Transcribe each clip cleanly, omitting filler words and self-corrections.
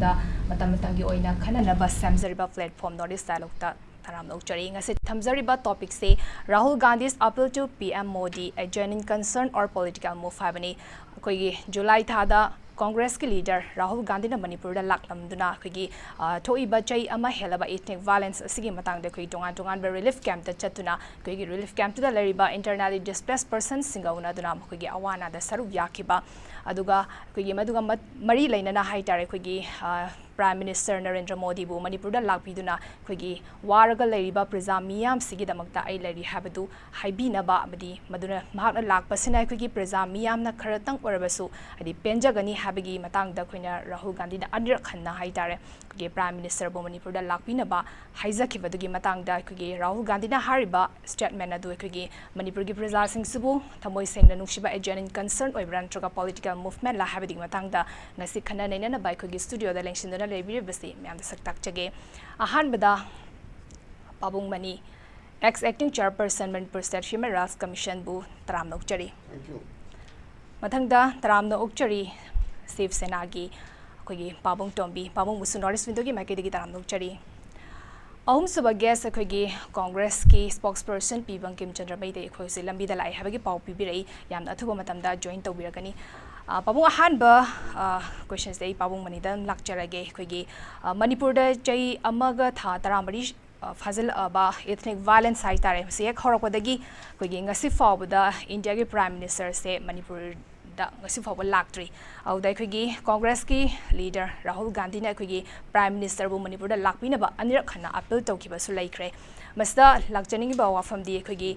मतमतंगी ओइना खननबा सेमजरिबा platform north east dialogue ता तराम नौचरी ngasi thamjariba topic se Rahul Gandhi's appeal to PM Modi a genuine concern or political move habani koi July thada Congress ki leader Rahul Gandhi na Manipur da laklamduna koi thoi ba chai ama helaba ethnic violence asigi matang da koi tongan relief camp ta chatuna koi relief camp da lariba internally displaced persons singauna duna koi awana da saru yakiba aduga koi maduga mari lainana haitare koi Prime Minister Narendra Modi bu Manipur da lakpiduna koi waraga lariba preza miyam sigi damakta ai lari habadu haibina ba abadi maduna mahakna lakpasina koi preza miyam na kharatang orabasu adi penjagani habagi matang da koina Rahul Gandhi da anirak khanna haitare koi Prime Minister bu Manipur da lakpina ba haizakibadugi matang da koi Rahul Gandhi na hariba statement adu koi Manipur gi preza sing subu thamoi sengna nungshiba a genuine concern oibran troga political movement la habadi matang da ngasi khana naina na bai koi studio da lengsin da basi myam da saktak chage ahan bada Pabung Mani ex-acting chairperson Manipur State Human Rights Commission bu taram nokchari thank you mathang da taram no okchari Shiv Sena gi koi Pabung Tombi Pabung Musu Norris Window gi maike gi taram nokchari ahum suba guest koi Congress ki spokesperson Pibang Kim Chandra Bai de koi se lambi da lai habagi pau pibirei yamna athuba matam da join tawbiragani Pabung ahan ba questions day Pabung Mani da lakcharage koi Manipur da chai amaga tha taramari fazil ba ethnic violence hai tare se ek horakodagi koi ngasi fawda India ki Prime Minister se Manipur da ngasi fawba laktri au dai koi Congress ki leader Rahul Gandhi na koi Prime Minister bu Manipur da lakpina ba anirak khana appeal tawkiba su laikre masda lakchani ba wafam di koi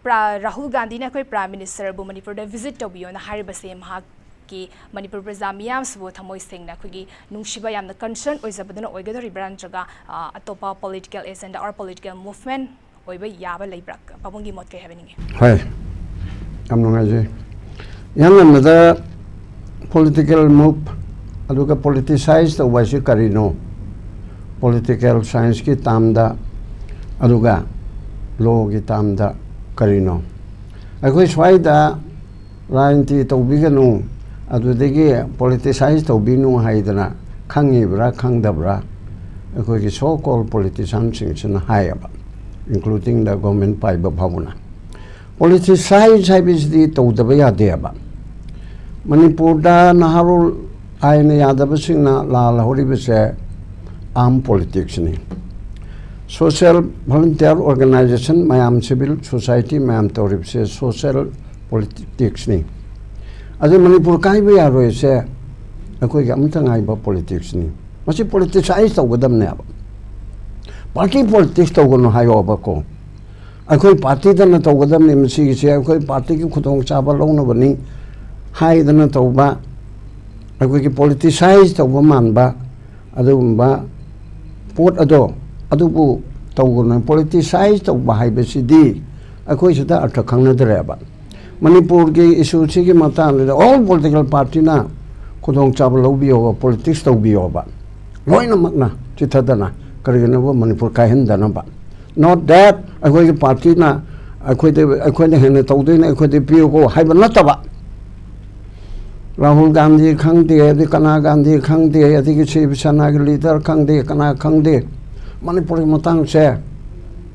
Rahul Gandhi na koi Prime Minister bu Manipur da visit tawbiyo na hariba se mahak ki Manipur preza miyam subo thamoi sengna koi nungshiba yamna concern oizabaduna oigadori brand jaga atopa political agenda or political movement oiba yaba leibrak Pabungi mot kai happening hai amnungaje yana da political move aduga politicize the wasi karino political science ki tamda aduga law ki tamda karino agoi swaida ranti tawbiganu adudagi politicize tawbinu haidana khangibra khangdabra akoi ki so called politicians sing hayaba including the government paiba bhavuna politicize habisdi tawdaba yadeba Manipur da naharul aina yadaba singna la horibase arm politics ni social volunteer organization mayam civil society mayam toribse social politics ni adu Manipur kai ba yaroi se akoi ga amta ngai ba politics ni masi politicize tawgadam ne ba party politics tawgono hayo ba ko akoi party da na tawgadam ni masi se akoi party ki khudong chaba longna bani hai da na tawba akoi ki politicize tawba man ba adu ba pot ado adu bu tawgono politicize tawba hai ba sidi akoi sida artha khangna dare ba Manipur ki issue ki matan all political party na kudong chaba lobiyo politics tawbiyo ba loina makna chithadana karigana ba Manipur ka hendana ba not that akoi ki party na akoi de hene tawdoi na akoi de piyo ko haiba nataba Rahul Gandhi khangde adi kana Gandhi khangde adi ki Shiv Sena ki leader khangde kana khangde Manipur ki matang se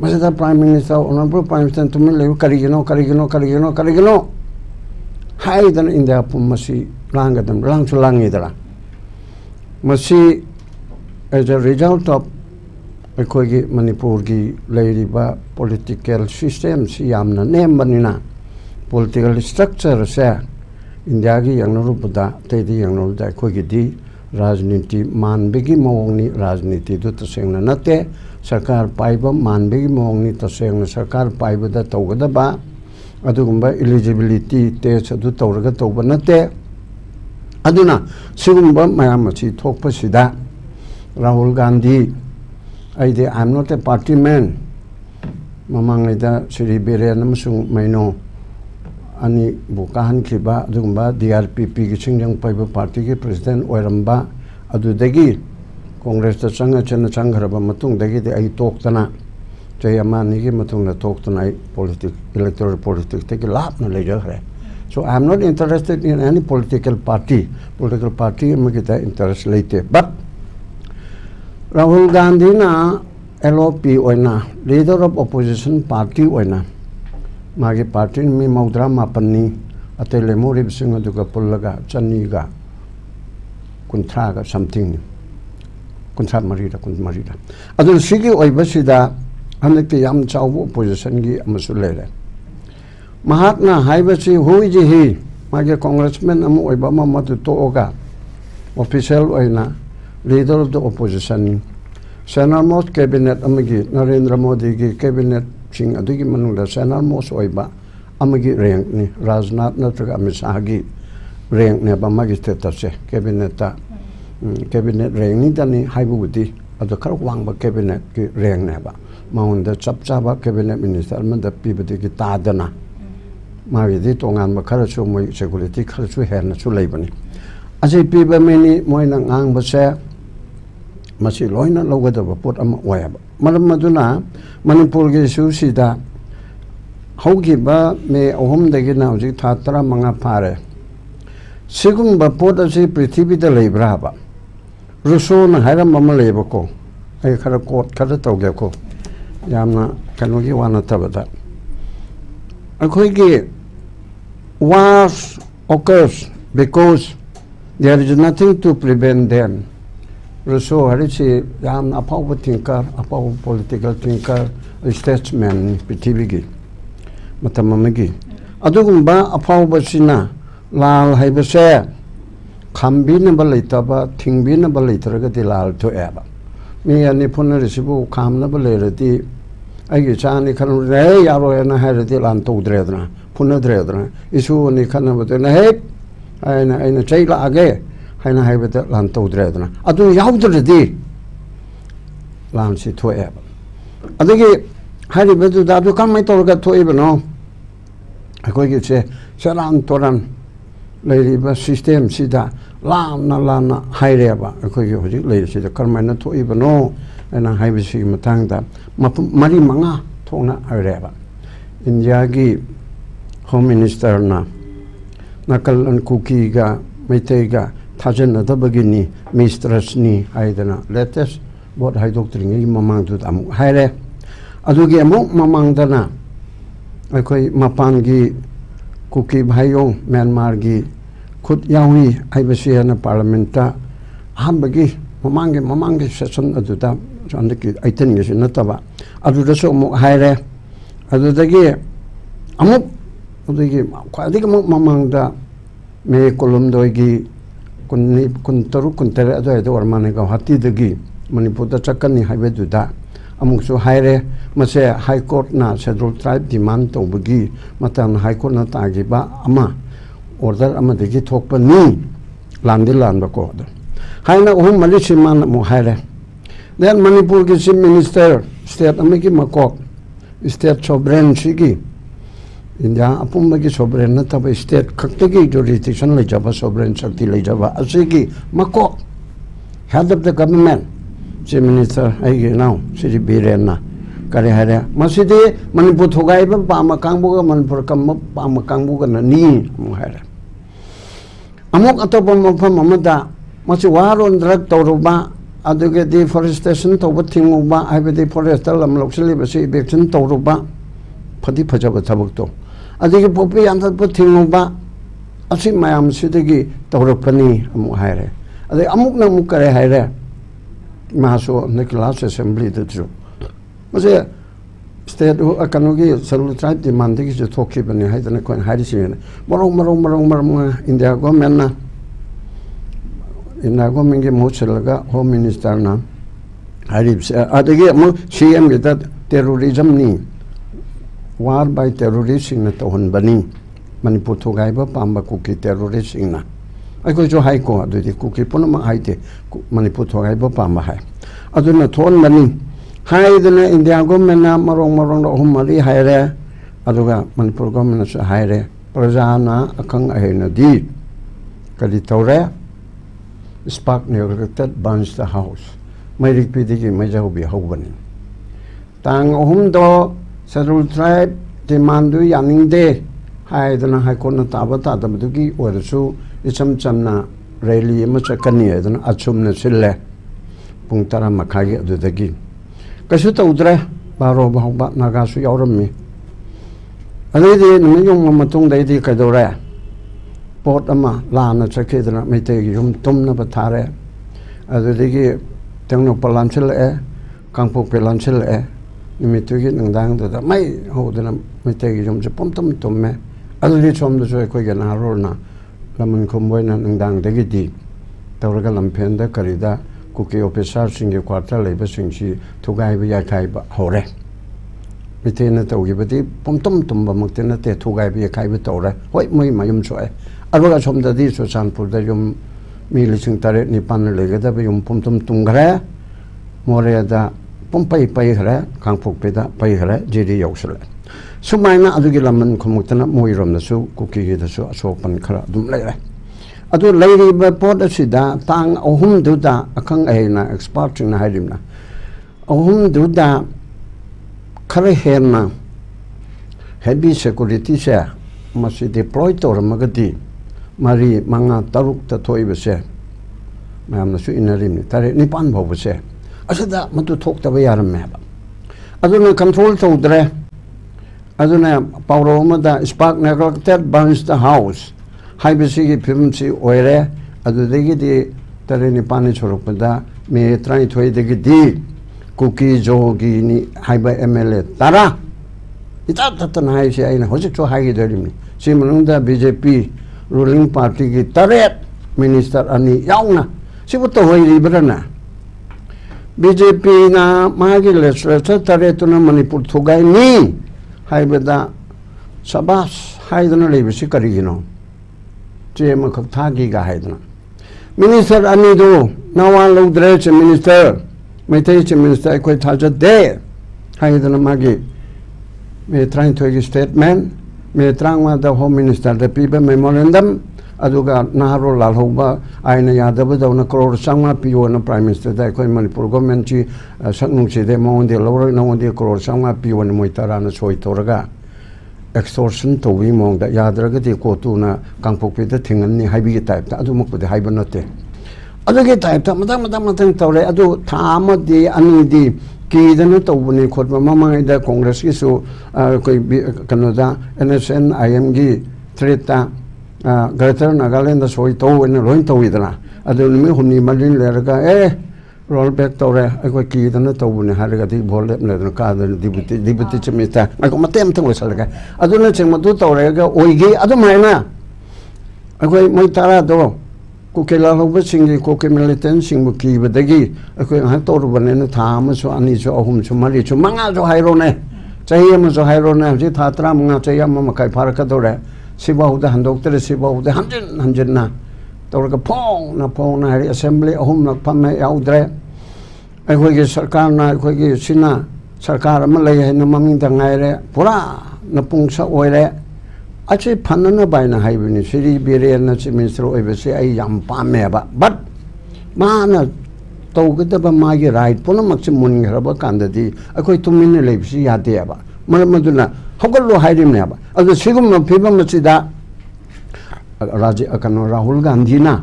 masada Prime Minister honorable Prime Minister tumin lew karigino hai dan India pum masi langadam langchu langidara masi as a result of akoi gi Manipur gi leiriba political system si yamna nembanina political structure se India gi yangnaru buda tedi yangnaru da akoi gi di rajniti manbegi mawngni rajniti du tasengna nate sarkar paiba manbegi mawngni tasengna sarkar paiba da tawgadaba adugumba eligibility test adu tawraga tawba nate aduna sigumba mayam achi thokpa sida Rahul Gandhi aide I am not a party man mamangaida Sri Biren amasung maino ani bukahan khiba adugumba DRPP ki chingjang paiba party ki president oiramba adudagi Congress ta changa changraba matung dagi de ai toktana chayama ni ki matung na toktana ai politics electoral politics te ki lap na leja khre So I am not interested in any political party. Political party magita interest later. But Rahul Gandhi na LOP oina, leader of opposition party oina. Magi party mi maudra mapani atele morib singa duga pullaga chaniga kuntraga something. Kuntra marida kun marida. Adul sigi oibasida hanekti yam chawu opposition gi amasulele. Mahatma haibasi huiji hi magi congressman amu oibama matu toga official oina leader of the opposition Senate most cabinet amagi Narendra Modi gi cabinet sing adugi manungda Senate most oiba amagi rank ni Rajnath natraga Amit Shah gi rank ne ba magi status cabinet ta cabinet rank ni dani haibudi adu khar wangba cabinet gi rank ne ba maunda chapchaba cabinet minister man da pibadi gi tadana magi di tongan ba khar chu moi security khar chu herna chu leibani ajai piba meni moina ngang ba se masi loina logadaba pot ama wayaba maram maduna manipur ge susida haugi ba me ohum dagi na uji thatra manga pare sigum ba pot asi prithvi da leibra ba ruso na haram mama leiba ko ai khara kot khara tawge ko yamna kanogi wana tabada akhoi ge wars occurs because there is nothing to prevent them. Russo harichi yam apaw thinker, apaw political thinker, statesman pithibigi matamamagi. Adugumba apaw basina lal haibase khambina balaitaba thingbina balaitraga dilal to eba. Me ani phuna risibu khamna balerati agi chani khan re yaro na harati lan to dredna phuna dredna isu ni khana batena he aina chaila age haina haibata lan to dredna adu yaudredi lan si to eba adagi hari bedu da du kam mai to ga to ibno akoi ge che saran toran leiri ba system sida lana haireba akoi ge hoji leiri sida karmai na to ibno ana haibisi matangda mari manga thona areba India gi home minister na nakal an kuki ga meitei ga thajan da bagini mistress ni haidana latest bot hai doctoring gi mamang du am haire adugi amok mamang dana akoi mapan gi kuki bhayong Myanmar gi khut yawi haibisi na parliamenta hambagi mamang gi session aduda andaki aitan gi nataba aduda so mo haire adudagi amuk adagi khwadi mo mamangda me kolomdoi gi kun taru kun tere ado ado warmane ga hati dagi manipur da chakani haibeduda amuk so haire mase high court na scheduled tribe demand to bugi matan high court na tagi ba ama order ama dagi thokpa ni landi lanba ko da haina ohum malishi man mo haire then Manipur ki chief minister state amiki makok state sovereign shigi India apumma ki sovereign na taba state kaktagi jurisdiction le jaba sovereign shakti le jaba asigi makok head of the government chief minister ai now Sri Birena kare hare masidi Manipur thogai ba pama kangbu ga Manipur kam pama kangbu ga ni mo hare amok atopa mafam amada masi waron drug tawruba aduge deforestation tawba thinguba haibedi forestal lam loksali basi eviction tawruba phadi phajaba thabak to aduge popi amda pa thinguba asi mayam sidagi tawrapani amu haire adu amuk na muk kare haire maso class assembly de ju mase state akanogi salu tribe demand gi je thoki bani haidana ko harisi marong India government na India government ge mochelaga home minister na haribs adagi mo CM ge that terrorism ni war by terrorism na to hon bani Manipur thogai ba pamba ku ki terrorism na ai ko jo hai ko adu di ku ki ponama haite Manipur thogai ba pamba hai aduna thon bani haidana India government na marong hum mari haire aduga Manipur government sa haire prajana akang ahena di kali tawre spark neglected burns the house mai ripidi ki mai jau bi hobani tang hum do scheduled tribe demandu yaning de हाइदना high court ताब तादबदुगी ओरसु इचम चमना rally अमा चकनी है अचुमना सिल्ले पुंग तरा मखागी अदुदगी कशु तौद्रे बारो बाहुबा नागासु यावरम्मी अदैदि नमियोंग मतुंग दैदि कदौरे pot अमा लाना चखेदना मैतेगी yum तुमना बथारे अदुदगी तेंगनो पलांसिले कांगपोक पेलांसिले निमितुगी नंदांग ददा मै होदना मैतेगी युम जे pomtum tumme अदुदि सोमदसु अखोइगे नारोना लमन खुमबोइना नंदांगदगी दि तौरगा लमफेंदा करिदा कुकी ऑफिसर सिंगे क्वार्टर लेबा सिंगसी थुगाइबा याखाइबा होरे मितेना तौगिबदि pomtum tumba मुक्तेना ते थुगाइबा याखाइबा तौरे होय मै मयुम सोए अरुगा सोमददि सुचानपुरदा युम मी लिसिंग तारे निपान लेगदबा युम pomtum तुंगरे मोरेदा pompai pai खरे कांगपोकपेदा pai खरे जेडी यौसले सुमाइना अदुगी लमन खुमुक्तना मोइरोमदसु कुकीगिदसु असोपन खरा दुम लेरे अदु लैरिबा पोट असिदा तांग अहुम दुदा अखंग एना एक्सपर्ट सिंगना हाइरिमना अहुम दुदा खरे हेना हेवी सिक्योरिटी से मसी डिप्लॉय तोरमगदी मरी मंगा तरुक तथोइबसे मैमनसु इनरिमनि तारे निपान भौबसे असदा मतु थोक्तबा यारमेबा अदुना कंट्रोल तौद्रे अदुना पावरो अमदा spark neglected burns the house हाइबसिगी फिल्मसी ओइरे अदुदगिदि तारे निपान छोरपदा मे 33 दगिदि कुकी जोगी नि हाइबा एमएलए तारा इता ततन हाइसे आइना होजिक सो हाइगे दरिमनि सिमनुंदा बीजेपी रूलिंग पार्टी की तरेट मिनिस्टर अनि याउना सिबु तो होइरिबरना बीजेपी ना मागी लेजिस्लेचर तरेतुना मणिपुर थुगाइनि हाइबदा सबास हाइदना लेबिसि करिगिनो चेम खथागी गा हाइदना मिनिस्टर अनि दो नवा लौद्रे चे मिनिस्टर मैथै चे मिनिस्टर कोइ थाजा दे हाइदना मागी मे ट्राइंग टू स्टेटमेंट मे ट्रांगमा द होम मिनिस्टर द पीबा मेमोरेंडम अदुगा नारो लालहोबा आइना यादबदौना करोड़ संगा पियोना प्राइम मिनिस्टर दा कोइ मणिपुर गवर्नमेंट ची सकनुंगसे दे मोंदे लौर नौंदे करोड़ संगा पियोना मोइताराना सोइ तोरगा एक्सटॉर्शन तोबी मोंदा यादरगदि कोतुना कांगपोकपेदा थिंगननि हाइबि टाइपता अदुमकबदि हाइबा नते अदुगे टाइपता मदंग तौरे अदु थामदि अनिदि कीदना तौबनि खोदबा ममांगैदा कांग्रेस किसु कोइ कनोदा एनएसएन आईएम गी थ्रेटा ग्रेटर नागालैंड सोई तौन लोइन तौइदना अदु निमि हुमनि मलिन लेरगा रोल बैक तौरे अखोइ कीदना तौबनि हारगदि भोल लेपनेदना कादन डिप्यूटी चीफ मिनिस्टर अखो मतेम तंग लसलगा अदुना चेंगमदु तौरेगा ओइगे अदुमाइना अखोइ मै तारा दो कुकेला लोबा सिंगी कोके मिलिटेंट सिंगबु कीबदगी अखोइ हा तौरबनेना था अमसु अनिसु अहुमसु मरिसु मंगासु हाइरोने चाहि अमसु हाइरोने हजि था 3 मंगा चाहि अम मकाइ फारकदोरे सिबाउदा हंदोक्तरे सिबाउदा हंजन तौरगा फोंना हारि असेंबली अहुम फम याउद्रे अखोइगे सरकारना अखोइगे सिना सरकार अमा लೈ हैना ममिंग गायरे पुरा नपुंसा ओइरे अच्छे फनना बायना हाइबनि सिरि बिरेन चीफ मिनिस्टर ओइबसे आई याम पामेबा बट माना तौगदबा मागे राइट पुनमक्से मुनगरबा कांददि अखोइ तुमिन लेबसि यादेबा मरमदुना हगल्लो हाइरिमनेबा अदु सिगुम फिबमसिदा राज्य अकनो राहुल गांधी ना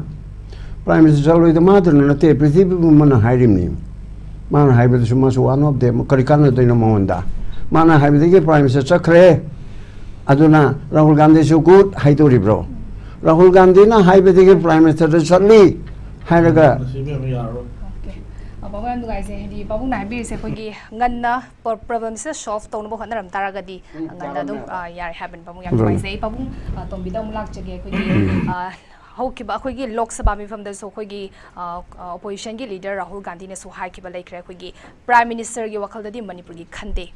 प्राइम मिनिस्टर लोइद मादुना नते पृथ्वी मन हाइरिमनि माना हाइबदसु मासु वन ऑफ देम करिकान दैनो मोहनदा माना हाइबदिगे प्राइम मिनिस्टर चक्रे अदुना राहुल गांधी सु गुड हाइदोरिब्रो राहुल गांधी ना हाइबदिगे प्राइम मिनिस्टर चली हाइरगा बाबा नुगाइसे हदि बाबु नाइबि से कोगी ngana problem se solve tौनबो हनरम तारागदि ngana दु यार हैबन बाबु याम नुगाइसे बाबु तोंबिदा मुलाक जगे कोगी हौकिबा कोगी लोकसभा मिफम दसो कोगी ऑपोजिशन की लीडर राहुल गांधी ने सुहाई किबा लेखरे कोगी प्राइम मिनिस्टर की वखलदि मणिपुर की खंदे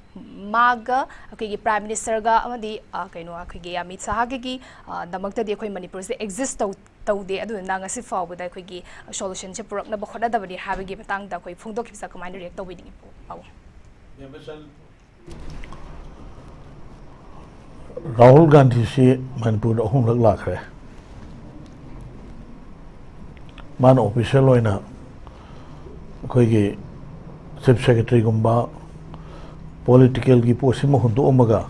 मागा कोगी प्राइम मिनिस्टर गा अमदि कइनो कोगी अमित शाह की दमक्तदि कोई मणिपुर से एग्जिस्ट तौदे अदुना ngasi फावबदा कोगी सॉल्यूशन से पुरकना बखडदबदि हाबगी बतांगदा कोई फुंदो खिसा कमाइन रिएक्ट तौबिदि पाउ राहुल गांधी से मणिपुर अहुम लग लाखरे मान ऑफिशियल होइना कोई चीफ सेक्रेटरी गुम्बा पॉलिटिकल की पोस्ट में हुंदो अमगा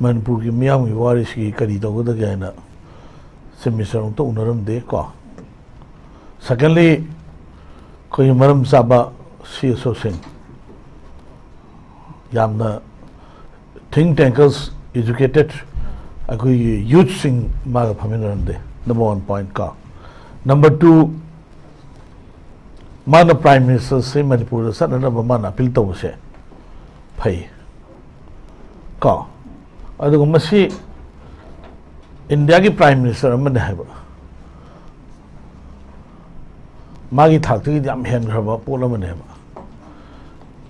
मनपुर की मियाम की वारिस की करी तो गदा गया ना सेमिस्टर तो उनरम दे को सेकेंडली कोई मरम साबा सी सोसिंग यामना थिंक टैंकर्स एजुकेटेड कोई यूथ सिंग मागा फमिनरम दे नंबर 1 पॉइंट का नंबर 2 माना प्राइम मिनिस्टर से मणिपुर सदन माना अपील तब से फै का इंडिया की प्राइम मिनिस्टर है मागी थाक हेनग्रब पोलने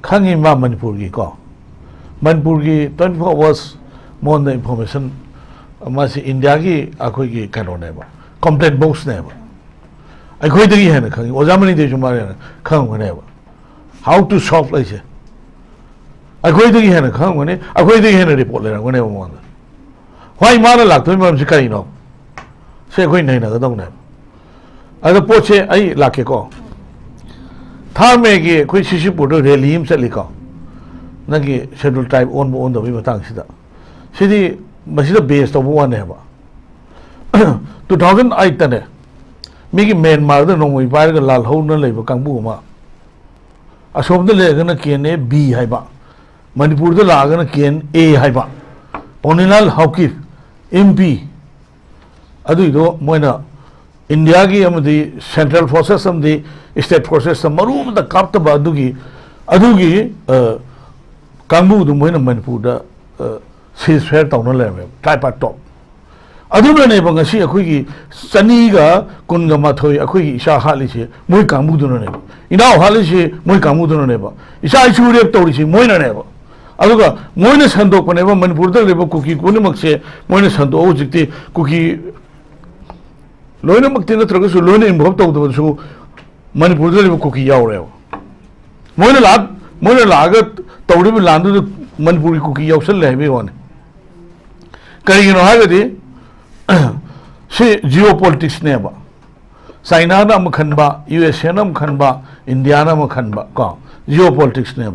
खंगी मा मणिपुर की को मणिपुर की 24 आवर्स मोन इंफॉर्मेशन इंडिया की अखोई की कहोने कंप्लेंट बॉक्स ने अखोई है खंगी ओजामनी दे मारे खंगने हाउ टू सॉल्व लाइसे अखोई है खंगने अखोई है रिपोर्ट लेरगने मोन वाई माना लातो मरम से कहीं से अखोई नहीं नगदौने अगर पोचे आई लाके को था में कि कोई शिशुपुर रैली में चलिको नगी शेड्यूल ट्राइब ओन ओन दबी मतंग सिदा सिदी मसिदा बेस तो वन है 2008 तने मिगी म्यांमार द नोंगई पार ग लाल हौ न लेब कांगबु मा असोम द लेगन केन ए बी हाइबा मणिपुर द लागन केन ए हाइबा पोनिलाल हौकी एमपी अदुइदो मोइना इंडिया की सेंट्रल फोर्सेस स्टेट फोर्सेस मरूम काप्तब कांगबू मोइन मणिपुर सीज फेयर तौन लेरमे ट्राइपार्ट टॉप अखोई चनीग कुनग माथोई अखोई इशा हालीसे मोई कांगबूदुने इनाव हालीसे मोई कांगबूदुने इशा इशू रेप तौरीसे मोइननेब अदुगा मोइने संदोकपनेब मणिपुर लेब कुकी पुनमक्से मोइने संदो हुजिक्ति कुकी लोइनमक्ति नत्रगसु लोइने इन्वॉल्व तौदबसु मणिपुर लेब कुकी यावरेब मोइने लाग तौरिब लांदु मणिपुर की कुकी यावसल लेबे वाने करिगिनो हागदि से जियो पॉलिटिक्स ने चाइना ना खनबा यूएसए ना खनबा इंडिया ना खनबा को जियो पॉलिटिक्स ने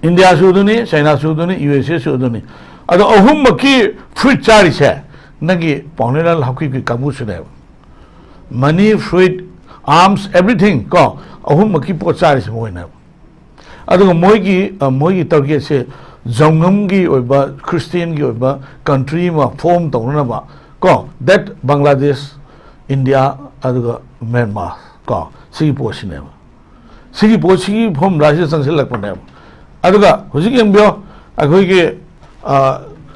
इंडिया सुदुनी चाइना सुदुनी यूएसए सुदुनी अदो अहुम की फ्रूट चारी से नगी पौनेलाल हकी की काबू से मनी फ्रूट आर्म्स एवरीथिंग को अहुम की पोट चारी से मोइना अदो मोई टारगेट से जंगम की क्रिस्टियन की कंट्री में फॉर्म तौनब को दैट बांग्लादेश इंडिया म्यांमार को सी पोटने सी पोटी फॉर्म राज्य चंसलपने अखोई के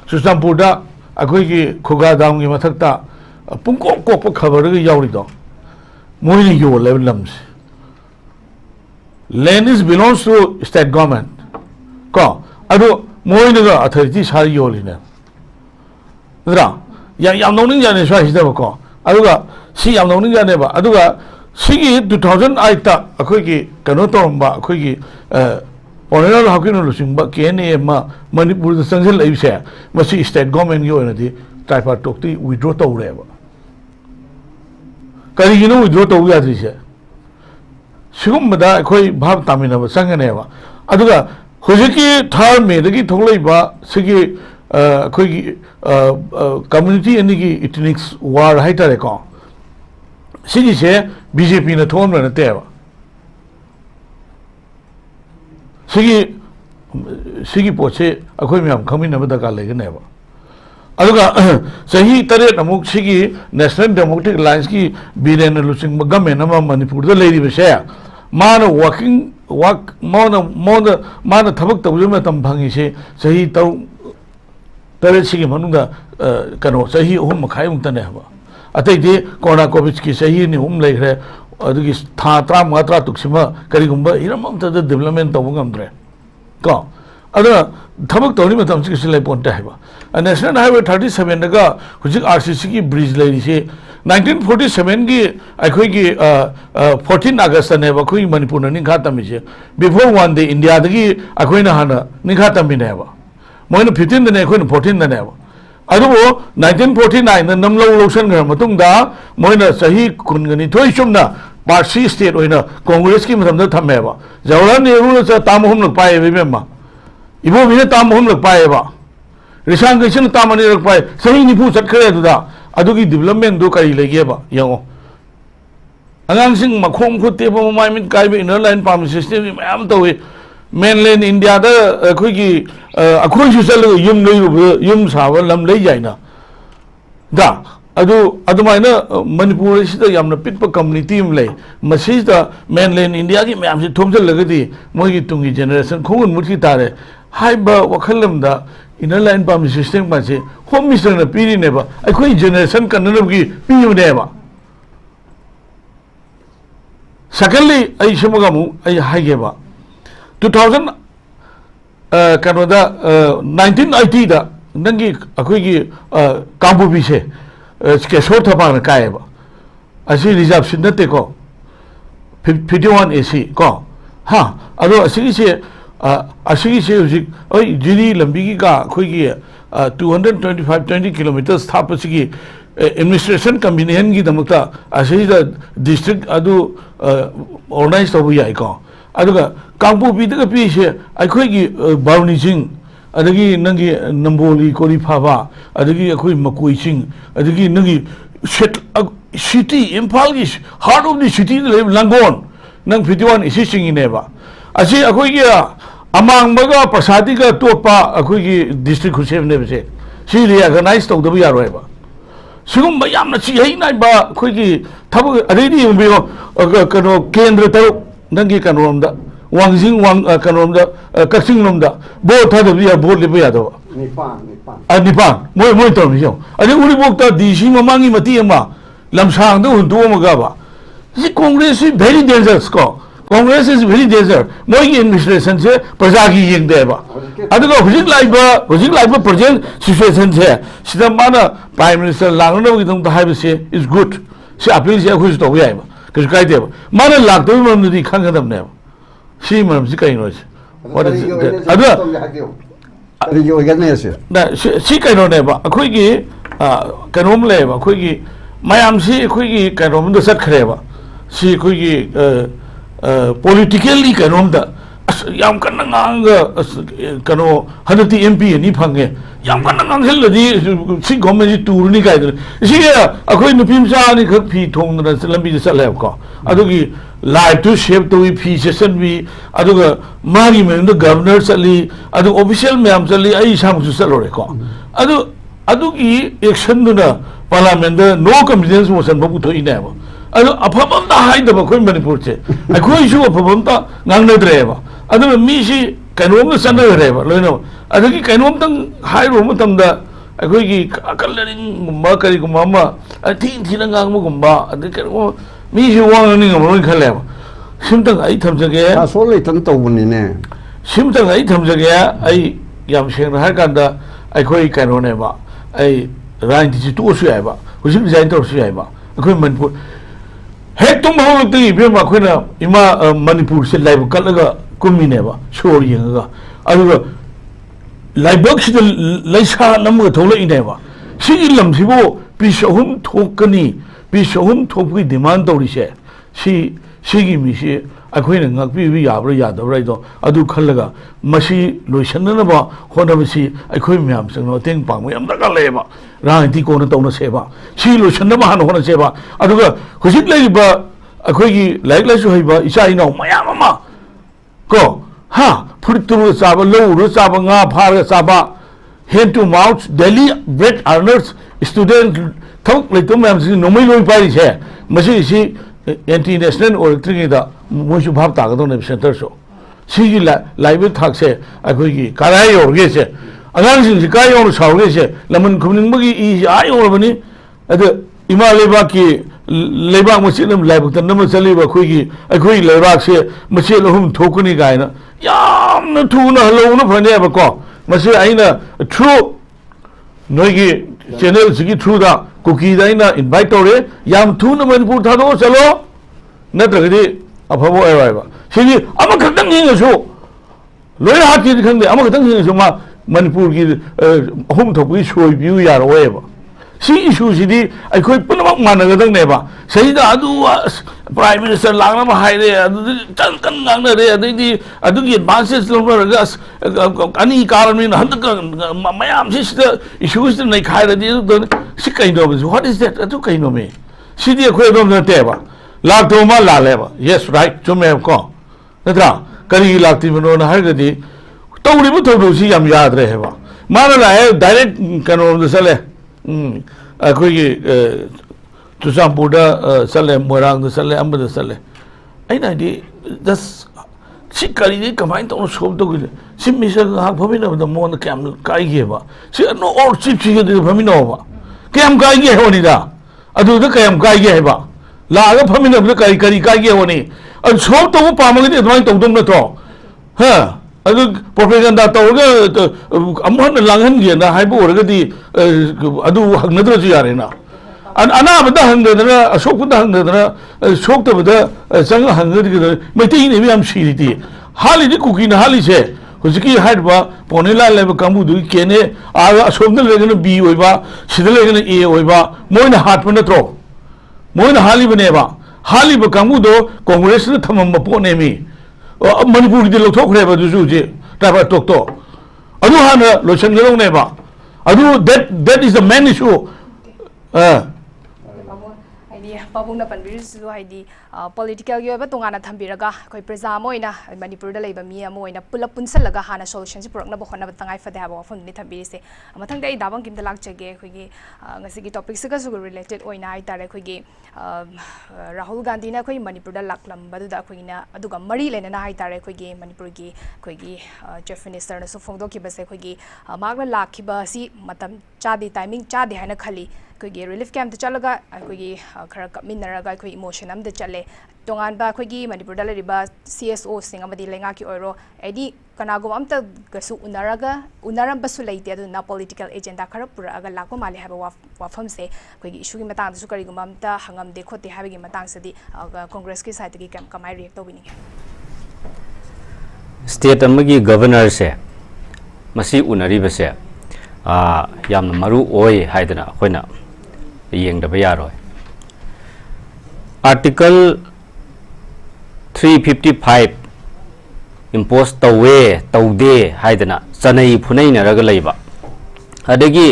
चुरचांपुर अखोई खुगादाम की मथक्ता पुंकोप कोप खबर यावरीदो मोइने योलेब लम्स land is belongs to state government को अदो मोइने अथॉरिटी सारी योलिने अदरा या नौनिंग जाने स्वाइसिदब को अदुगा सी याम नौनिंग जानेबा अदुगा सिगी 2008 ता अखोई की कनो तोरंबा अखोई की पौनेलाल हकीन लुसिंग केने मणिपुर चंगल लेबसे स्टेट गवर्नमेंट की ओनदी ट्राइपार्ट टॉकती विड्रॉ तौरेब करिगिनो विड्रॉ तौ याद्रिसे सिगुमदा अखोई भाव तामिनब चंगनेब अदुगा हुजिकी थर्ड मेदगी थोलैबा सिगी अखोई कम्युनिटी एनिगी इथनिक्स वार हाइतारे को सिगिसे बीजेपी ने थोमन नतेब सिगी पोचे अखोई मैम खमीनब दरकार लेगनेब अदुगा सही तरेट अमुक सिगी नेशनल डेमोक्रेटिक अलायंस की बीरेन लुसिंग गवर्नमेंट अमा मणिपुर द लेरिबसे माना वर्किंग वर्क माना थबक तौजु मतम फंगिसे सही तरेट सिगी मनुंगा कनो सही अहुम मखाई मुक्तने हबा अतैदि कोरोना कोविड की सही नि हुम लेखरे अदुगी था 3 तुक्सिमा करिगुंबा इरममतद डेवलपमेंट तौब गमद्रे को अदुगा थबक तौनी मतम सिगी ले पोंटे हबा नेशनल हाईवे 37 दगा हुजिक आरसीसी की ब्रिज लेरिसे 1947 की अखोई की 14 अगस्त ने अखोई मणिपुर निखा तमिसे बिफोर वन डे इंडिया दगी अखोई ना हाना निखा तमिनेबा मोइन 15 ने अखोई 14 ने अदुबो 1949 नमलो लौसन घर मतुंगदा मोइन सही कुनगनी थोई सुमना पार्टी स्टेट होइना कांग्रेस की मतम थमेबा जवाहरलाल नेहरू ने तामहुम लग पाए बेमेमा इबो बिने तामहुम लग पाएबा रिसान कैसे तामने रख पाए सही निफू चटखरे अदुगी डेवलपमेंट दो करी लेगेबा यंगो अगांसिंग मखोम खुते ममाय मिट कायब इनर लाइन पाम सिस्टम मैम तवे मेनलैंड इंडिया दा अखोगी अखोई चल युम लई युम साव लम लई जाइना दा अदुमाइना मणिपुर सिदा यामना पिकप कम्युनिटी म लई मसिदा मेनलैंड इंडिया की मैम से थोमजल लगदी मोगी तुंगी जनरेशन खोगन मुठी तारे हाइबा वखलमदा इनर लाइन पाम सिस्टम पासे होम मिनिस्टर ना पीरी नेबा अखोई generation कन्ननबगी पीयुनेबा Secondly, I shimagamu I haigeba 2000 kanoda 1980 da nangi akoigi kambu bise ke short thapang kaeba asi reserve sin nate ko 51 AC ko ha ado asigi se uji oi jiri lambi gi ka akoigi 220 kilometers thapasigi administration combination की दमकता असी the district अदु organize तो हुई आइको अदुगा कांगपू पीते का पीछे अखोई की बावनी सिंह अदगी नंगी नंबोली कोरी फावा अदगी अखोई मकुई सिंह अदगी नंगी city इम्फाल की heart of the city लंगोन नंग 51 इसी सिंह इनेबा असी अखोई की अमांग बगा प्रसादी का टोपा अखोई की district खुशेव ने बसे सी reorganize तो दबी यार होएबा सिगुम यामना चिहै नाइबा खोगी थब अरेदी युबियो कनो केंद्र तरो नंगी कनोमदा वांगजिंग वांग कनोमदा कक्सिंग नोमदा बो थदबिया बो लिबे यादो निपान मोय मोय तोमियो अरे उरी बोक्ता डीसी ममांगी मती अमा लमसांग दो हुंदो मगाबा सि कांग्रेस इज वेरी डेंजरस को कांग्रेस इज वेरी डेंजर मोय एडमिनिस्ट्रेशन से प्रजा की यंग देबा अदुगा हुजिक लाइबा प्रेजेंट सिचुएशन से सिदा माना प्राइम मिनिस्टर लांगनो की दम हाइब से इज गुड से अपील से खुश तो याइबा किस काय देबा माना लाग तो मम दी खंगदम ने सी मम से कइनो से व्हाट इज अदुगा रियो गने से ना सी कइनो ने बा अखोई की कनोम लेबा अखोई की मयाम से अखोई की कनोम द सट खरेबा सी अखोई की politically कनोम द याम कन्ना ngang कनो हदती एमपी नि फंगे याम कन्ना ngang हेलदी सी गवर्नमेंट जी टूर नि गाइद सी अखोई नुपिम सा नि खक फी थोंग न लंबी चले को अदुगी लाइव टू शेप तो फी सेशन भी अदुगा मारी में गवर्नर चली अदु ऑफिशियल मैम चली आई साम सु चलोरे को अदुगी एक्शन दुना पार्लियामेंट नो कॉन्फिडेंस मोशन बबु थोइ नेबा अदु अफबमता हाइदबा खोइ मणिपुर से अखोइ सु अफबमता ngangnadreba अदु मीसी कनोम सनरेबा लोइनो अदुगी कनोम तंग हाइरो मतमदा अखोइ की अकलरिंग गुम्बा करी गुम्बा थीन थीन ngang गुम्बा अदु कनो मीसी वांगनि ngमोइ खलेबा सिमतंग आई थमजगे सोले तन तौबनिने सिमतंग आई थमजगे आई याम सेंग हार कांदा अखोइ कनोनेबा आई राजनीति टोसु याइबा हुजिक डिजाइन तोसु याइबा अखोइ मणिपुर हेक तुम बहुलते इबेमा खोना इमा मणिपुर से लाइव कलगा कुमिनेबा शोर यंगा अदुगा लाइबक सिद लैसा नमगा थोला इनेबा सिगी लमसिबो पिसहुम थोकनी पिसहुम थोपगी डिमांड तौरिसे सिगी मिसे अखोइना ngakpi याब्रा यादब्रा इदो अदु खलगा मसी लोइसननबा होनबसी अखोइ म्याम संगनो तेंग पांग याम दका लेबा राजनीति कोन तौना सेबा सी लोइसनबा हान होना सेबा अदुगा हुजिक लेबा अखोइ की लाइक लाइसु हइबा इसा इनाव मयाम अमा को हा फुरितुरु चाबा लौरु चाबा nga फार चाबा hand to mouth daily bread earners student thok leitum मैम से नोमै लोइ पारि छे मसी सी एंटी नेशनल और त्रिंगदा मोसु भाव तागदो ने सेंटर सो सिगी लाइव थाक से अखोई की काराय होगे से अगांग सिंग से काय और सावगे से लमन खुनिंग बगी ई आय और बनी अद इमा लेबा की लेबा मसिनम लाइव त नम चलेबा खोई की अखोई लेबा से मसे लहुम थोकनी गायना याम न थुना हलो न फने बको मसे आइना थ्रू नोगी चैनल सिगी थ्रू दा कुकी दाइना इनवाइट तोरे याम थुना मणिपुर थादो चलो नत्रगदि अफबो आइबा सिगी अमा खतंग हिंगसु लोय हाति खंदे अमा खतंग हिंगसु मा मणिपुर की अहुम थोपी सोय बिउ यार ओएबा सी इशू सिदी अखोई पुनमक मानगदंगनेबा सहीदा अदु प्राइम मिनिस्टर लांगना हाइरे अदु चन कन गांगना रे अदि अदुगी एडवांसेस लंबरगा अनि कारमिन हंतक मयाम सिस्टर इशूस नै खाइरदि सी कइनो व्हाट इज दैट अदु कइनो मे सिदी अखोई दम नतेबा लाक्तो मा लालेबा यस राइट चुमे को नत्रा करी लाक्ति मनो न हाइरदि तौरिबु तौदुसी याम याद रहेबा माना लाए डायरेक्ट कनो दसले अखोई चुचामपुर चले मोरंग चले अमद चले अना दस सी करी कमाइन तौर सोम तौगे सी मिसर फमीनब मोन क्या काइगेबा सी नो और चिप सी फमीनब क्या काइगे होनीदा अदुदा क्या काइगे हेबा लाग फमीनब करी करी काइगे होनी सोम तब पामगदी अदुमाइन तौदम नथो हा अदु प्रोपेगेंडा तौरगा अमहन लांगहनगेना हाइबो ओरगदी अदु हंगनद्रजु यारेना अनाबदा हंगदना अशोकदा हंगदना सोक्तबदा संग हंगदगी मैतैने मियाम सिरिति हालिदि कुकीना हालिसे हुजिकी हाइबा पोनेला लेब कांबुदु केने आगा अशोकदा लेगना बी ओइबा सिदा लेगना ए ओइबा मोइना हाटम नत्रो मोइना हालिबनेबा हालिबा कांबुदो कांग्रेसना थमम पोनेमी मणिपुर दि लौथोखरेबा दुजु जे टाइप टोकतो अदु हाना लोचनगदौनेबा अदु that is the main issue पाबुंगना पनबिरसु हाइदी पॉलिटिकल गे ओइबा तोंगाना थंबिरगा कोइ प्रजा मोइना मणिपुर दा लेबा मी मोइना पुलप पुनसलगा हाना सोल्यूशन सि पुरकना बखना तंगाइ फदे हाबा वफम नि थंबिरिसे मथंग दai दाबंग किम दा लाकचगे खोइगी ngasi टॉपिक से कसु रिलेटेड ओइना हाइ तारे खोइगी राहुल गांधी ना खोइ मणिपुर दा लाकलम बदुदा खोइना अदुगा मरी लेना हाइ तारे खोइगी मणिपुर की खोइगी चीफ मिनिस्टर न सु फोंगदो की बसे खोइगी मागना लाखिबा सि मतम चादी टाइमिंग चादी हाइना खली खोइगी रिलीफ कैंप द चलगा खोइगी खरा कमिनरगा खोइ इमोशन अम द चले तोंगानबा खोइगी मणिपुर दा लेरिबा CSO सिंग अमदि लेंगा की ओरो एडी कनागो अमता गसु उनारम बसु लेते अदुना पॉलिटिकल एजेंडा खरा पुरागा लाको माले हाबा वाफम से खोइगी इशू की मतंग दसु करिगुम अमता हंगम दे खोते हाबगी मतंग सदी कांग्रेस की साइड की कमाई रिएक्ट तोबिनी स्टेट अमगी गवर्नर से मसी उनरिबसे याम मरु ओय हाइदना खोइना येंगदबा यारोय आर्टिकल 355 इम्पोज तौवे तौदे हाइदना चनई फुनैनरग लैबा अदगी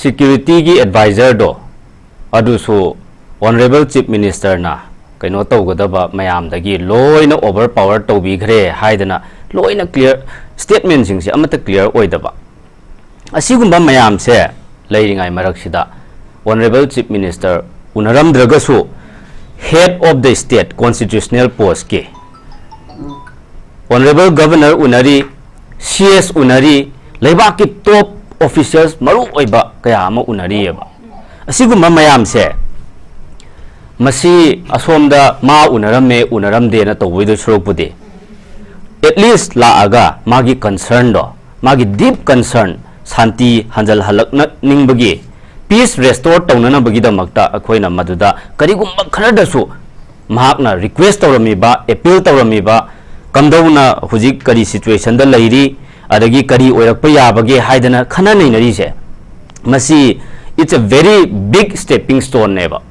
सिक्योरिटी की एडवाइजर दो अदुसु ऑनरेबल चीफ मिनिस्टर ना कइनो तौगदबा मयामदगी लोइना ओवर पावर तौबिग्रे हाइदना लोइना क्लियर स्टेटमेंट सिंगसे अमत क्लियर ओइदबा असिगुम्बा मयाम से लैरिंगाय मरकसिदा ऑनरेबल चीफ मिनिस्टर उनरमद्रगसु head of the state constitutional post के ऑनरेबल गवर्नर उनरी CS उनरी लेबा की टॉप ऑफिसर्स मरु ओइबा कया अमा उनरी एबा असिगुम्बा मयाम से मसी असोमदा मा उनरमे उनरमदे न तौबैदो सुरुपुदे एटलीस्ट लाआगा मागी कंसर्न दो मागी डीप कंसर्न शांति हंजल हलक निंबगी पीस रेस्टोर तौननबगीदमक्ता अखोइना मदुदा करिगुम्बा खरदसु महाकना रिक्वेस्ट तौरमीबा अपील तौरमीबा कमदौना हुजिक करी सिचुएशन द लैरी अदगी करी ओइरकपा याबगे हाइदना खना नैनरीसे मसी it's a very big stepping stone नेबा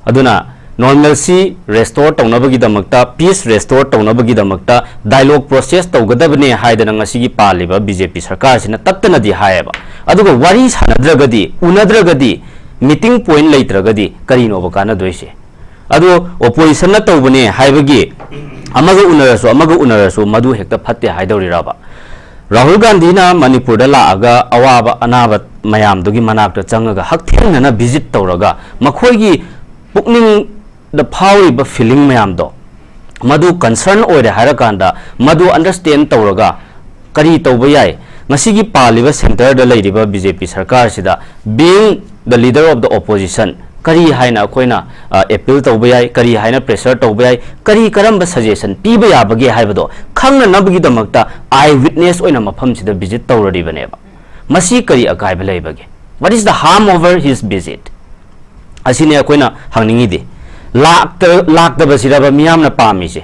अदुना नॉर्मलसी रेस्टोर तौनबगीदमक्ता पीस रेस्टोर तौनबगीदमक्ता डायलॉग प्रोसेस तौगदबने हाइदना ngasi पालिबा बीजेपी सरकार सिना तत्तनदी हायबा अदुगा वारी सानद्रगदी उनद्रगदी मीटिंग पॉइंट लेत्रगदी करिनो बकाना दोइसे अदु ओपोजिशन न तौबने हाइबगी अमगा उनरसु मधु हेक्ता फत्ते हाइदौरिराबा राहुल गांधी ना मणिपुर दा लागा अवाबा अनाबा मयाम दुगी मनाक्ता चंगगा हक्थेंगना विजिट तौरगा मखोइगी पुकनिंग द फाउरिबा फीलिंग मयाम दो मधु कंसर्न ओइरे हारकांदा मधु अंडरस्टैंड तौरगा करी तौबा याय ngasi पालिबा सेंटर द लैरिबा बीजेपी सरकार सिदा being the leader of the opposition करी हाइना अखोइना अपील तौबा याय करी हाइना प्रेशर तौबा याय करी करम सजेशन पीबा याबगे हाइबदो खंगना नबगी दमक्ता आई विटनेस ओइना मफम सिदा विजिट तौरदिबनेबा मसी करी अकाइबा लैबगे what is the harm over his visit असिने अखोइना हंगनिंगिदे लाक्तबसिराबा मियामना पामिसे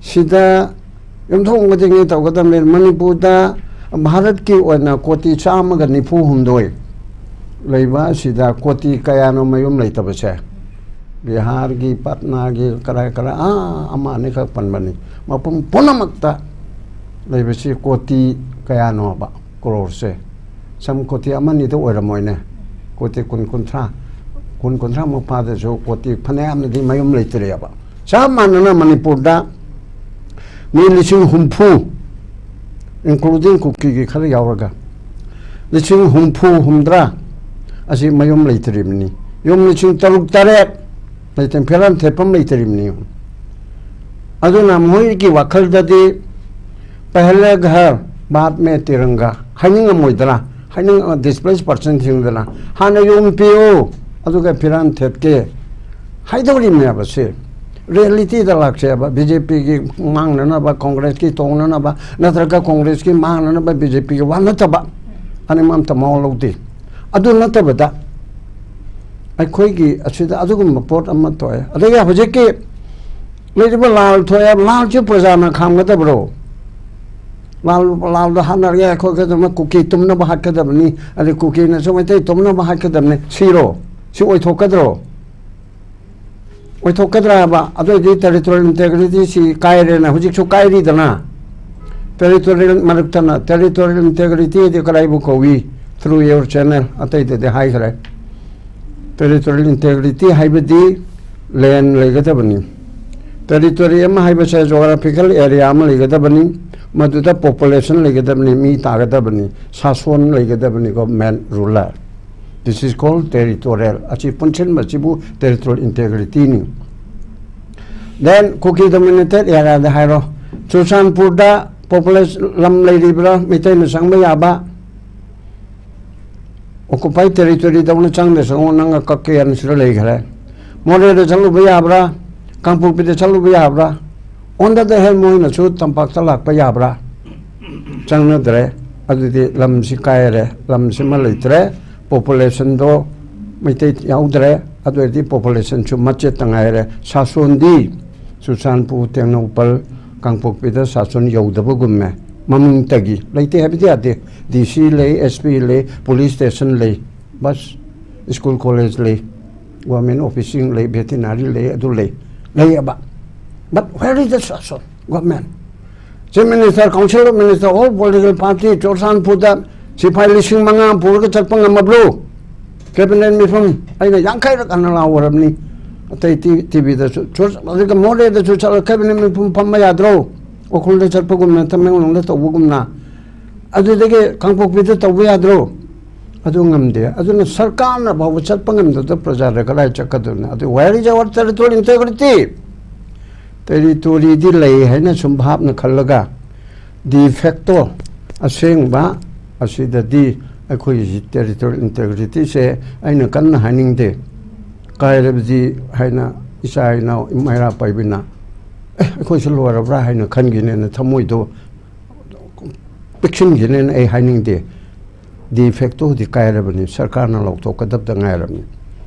Sida yom thong ga jeng taw ga dam le Manipur da Bharat ki oina koti chama ga nipu humdoi leiba sida koti kaya no mayum lei ta base Bihar gi Patna gi kara kara ama ne ka pan bani mapum ponamakta leiba si koti kaya no ba crore se sam koti amani to oira moine koti kun kontra mo pa de so koti phanayam ne di mayum lei tere ba samanana Manipur da ni lising humpu including kuki gi khara yauraga lising humpu humdra asi mayum leiterimni yom lising taruk taret leitem pheran thepam leiterimni aduna moi ki wakhal dadi pehle ghar baad mein tiranga haning moidra haning displaced person thingdana hana yom pio aduga pheran thepke haidorim ya base reality da lakse ba BJP ki mang na ba Congress ki tong na ba natraga Congress ki mang na ba BJP ki wan ta ba ani mam ta maw lodi adu na ta ba da ai khoi gi asida adu gum report amma to ya adu ya hoje ki le ba lal to ya lal chu praja na kham ga ta bro lal da hanar ya kho ga ma kuki tum na ba hat ka da ni ali kuki na so mai tai tum na ba hat ka da ni siro si oi thok ka dro oi thok ka dra ba adu di territorial integrity si kai re na hoji chu kai ri da na territorial manakta territorial integrity de kalai bu ko wi through your channel atai de hai khare territorial integrity haibadi land legadabani territory am haibasa geographical area am legadabani maduda population legadabani mi tagadabani sason legadabani government ruler this is called territorial achi punchen machibu territorial integrity ni then cookie dominated area the hairo Chusanpur da population lam leiribra mitai na sangba yaba occupied territory da una chang de sang nang ka ke an sira lei khare more de chalu ba yabra Kangpuk pi de chalu ba yabra onda de he moi na chu tampak ta lak pa yabra chang na dre adu de lam si kai re lam si ma lei tre population do mitai yau dre adu de population chu ma che tangai re sason di Chusanpur tengnopal Kangpuk pi da sason yau da ba gumme mamung tagi leite habi ade DC le SP le police station le bas school college le government officing le veterinary le adu le aba but where is the station government chief minister council of minister all political party Chusanpur da sipai lising manga pur ka chakpang amablo cabinet mi from aina yangkai ra kan la warabni atai TV da chur ka more da chu cabinet mi from pamma yadro okul de chakpagum na tameng long da tawugum na adu de Kangpuk pi da tawu yadro adu ngamde adu na sarkar na babu chakpangam da praja ra kalai chakadu na adu where is our territorial integrity territory di lei haina sumbhap na khallaga de facto aseng ba asida di akhoi territorial integrity se aina kan haning de kairabji haina isai na maira paibina akhoi selo ra bra haina khan gi ne thamoi do picture gi ne ai haning de de facto di kairabni sarkar na lok to kadap da ngai ram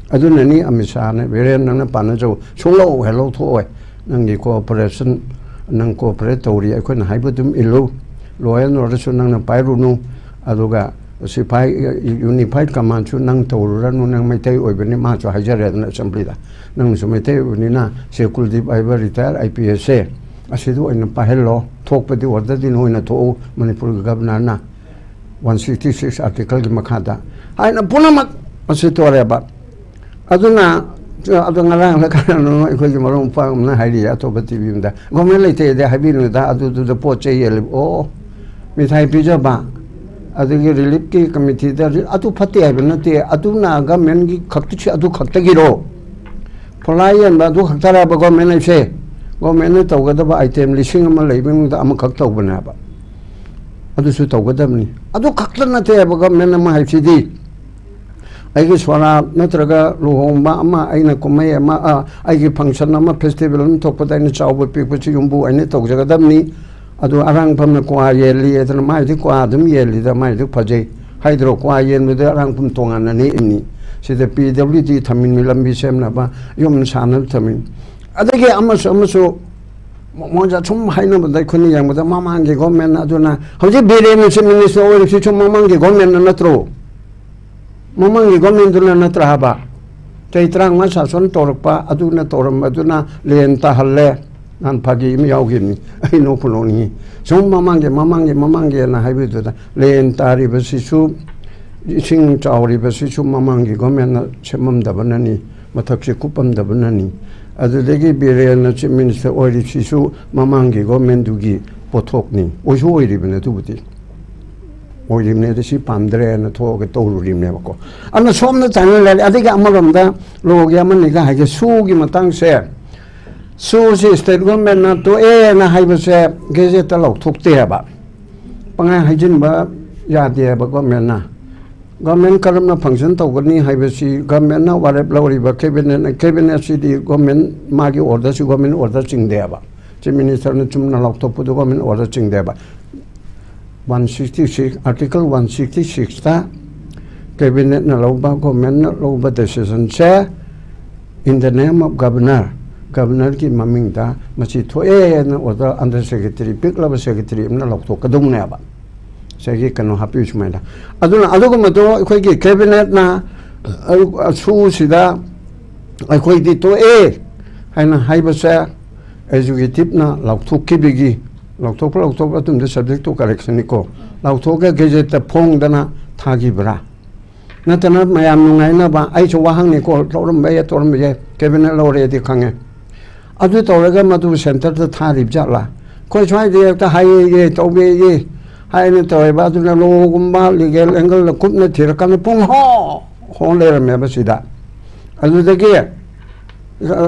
aduna ni amisa ne veren na pana jo sunglo hello tho oi nang gi cooperation nang cooperate tori akhoi na haibudum ilu loyal northern nang na pairu nu aduga sipai unified command chu nang tawra nu nang mai tai oibani ma chu hajare na assembly da nang su mai tai ni na Kuldeep aiba retire IPS se asidu in pahelo thok padi order din hoina tho Manipur governor na 166 article gi makhada aina punamak asitore ba aduna aduna rang la kan no ko gi marong pa na hairi ato bati bim da government leite de habinu da adu du po che yel o mi thai pi ja ba adagi relief ki committee da adu phati ai ban te adu na government gi khakti chi adu khakta gi ro polayan ba du khaktara ba government ai se government to ga da ba item lising ma lei bing da am khakta ba na ba adu su to ga da ni adu khakta na te ba government ma hai si di ai gi swara natraga luhong ba ama aina kumai ama ai gi function ama festival n to pa da ni chaw ba pi pa chi yumbu ai ne to ga da ni adu arang pam na kwa yeli etna mai di kwa dum yeli da mai di phajai haidro kwa yen me da arang pum tonga na ni ni se de PWD thamin mi lambi sem na ba yom sana thamin adage amaso मोजा सुम हाइना बदा खुनी yang bada mamang ge government aduna hoje bere ne minister oi si chum mamang ge government natro mamang ge government duna natra haba teitrang ma sa son torpa aduna toram aduna len ta halle nan phagi mi yaw gim ai no puno ni sum mamang ge na haibu da len ta ri ba si su sing chaw ri ba si su mamang ge government na chemam da banani mathak se kupam da banani adudagi bere na chief minister oi si su mamang ge government du gi pothok ni oi so oi ri bne tu buti oi ri ne de si pamdre na tho ge to ru ri ne ba ko ana som na chan le adiga amaram da lo ge man ni ga ha ge su gi matang se su si state government na to na hai ba se ge je ta lok thuk te ba pangai hai jin ba ya de ba government na government karam na function to gani hai ba si government na warep lori ba cabinet si di government ma gi order si government order ching de ba chief minister na chum na lok to pu government order ching de ba 166 article 166 ta cabinet na lo ba government na lo ba decision se in the name of governor ki maming da machi tho na order under secretary pick la secretary na lok to kadung ne ba segi kanu happy chmaida aduna adugo mato khoi gi cabinet na su sida khoi di to haina haiba sa executive na lok thuk ki bigi lok thuk atum de subject to correction ko lok thuk ga gazette ta phong dana thagi bra na tana mayam nungai na ba ai chu wahang ni ko toram be cabinet lo re di khange adu to ga matu center ta tharib ja la khoi chwai de ta hai ye to be ye hai ne to ba tu na lo gumba legal angle la kup na thir kan pung ho le me ba sida adu de ge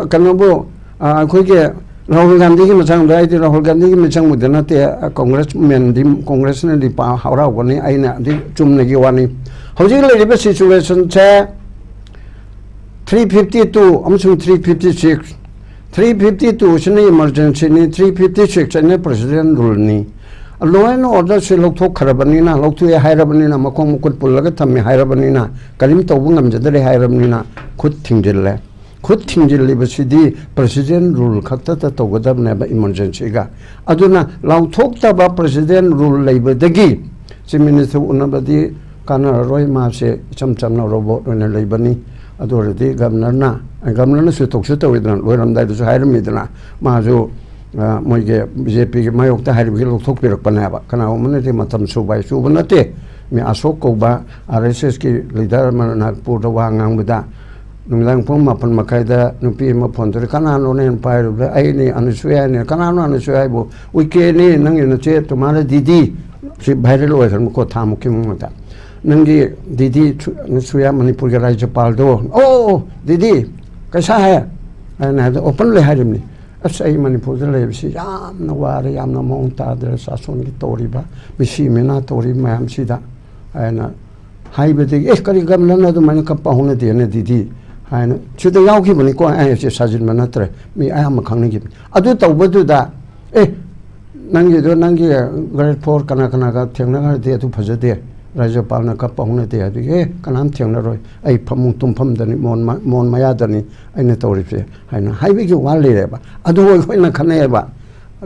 kan bo khoi ge Rahul Gandhi ki macam dah itu Rahul Gandhi ki macam muda na te congressman di congress na di pa haura wani aina di cum negi wani hauji le di situation che 352 amsu 352 sini emergency ni 356 ne president rule ni law and order se lok thok kharabani na lok thu hairabani na makong mukut pullaga thammi hairabani na kalim tobu ngam jadare hairabani na khud thingdille khud thingdille basidi president rule khakta ta togodab ne ba emergency ga aduna law thok ta ba president rule leiba dagi chief minister unabadi kana roi ma se cham na robot ne leibani adoradi governor na su tok su tawidna loiram dai su hairami dana ma jo moige BJP ki mayok ta hairi bi lok thok pirak panaba kana umne te matam su bai su banate mi asok ko ba RSS ki leader man Nagpur da wangang bida nunglang pom mapan makai da nupi ma phon tor kana no ne pai ru ai ni anusuya ne kana no anusuya bo uike ni nang ina che tumara didi si viral oi kan ko tham ki mu ta nangi didi anusuya Manipur ke Rajyapal do didi kaisa hai na open le harim ni asai Manipur de le si yam na ware yam na mong ta de sa son ki tori ba bisi me na tori mayam si da ana hai be de kari gam na do man ka pa hone de ne didi ana chu de yaw ki bani ko ai se sa jin ma na tre mi ai am khang ni ki adu taw ba du da nangi grade 4 kana ga theng na de tu phaja de Rajyapal na ka pa hone de adu kanam theng na roi ai phamung tum pham da ni mon maya da ni ai ne tori se haina hai be ki wal le ba adu khoi na khane ba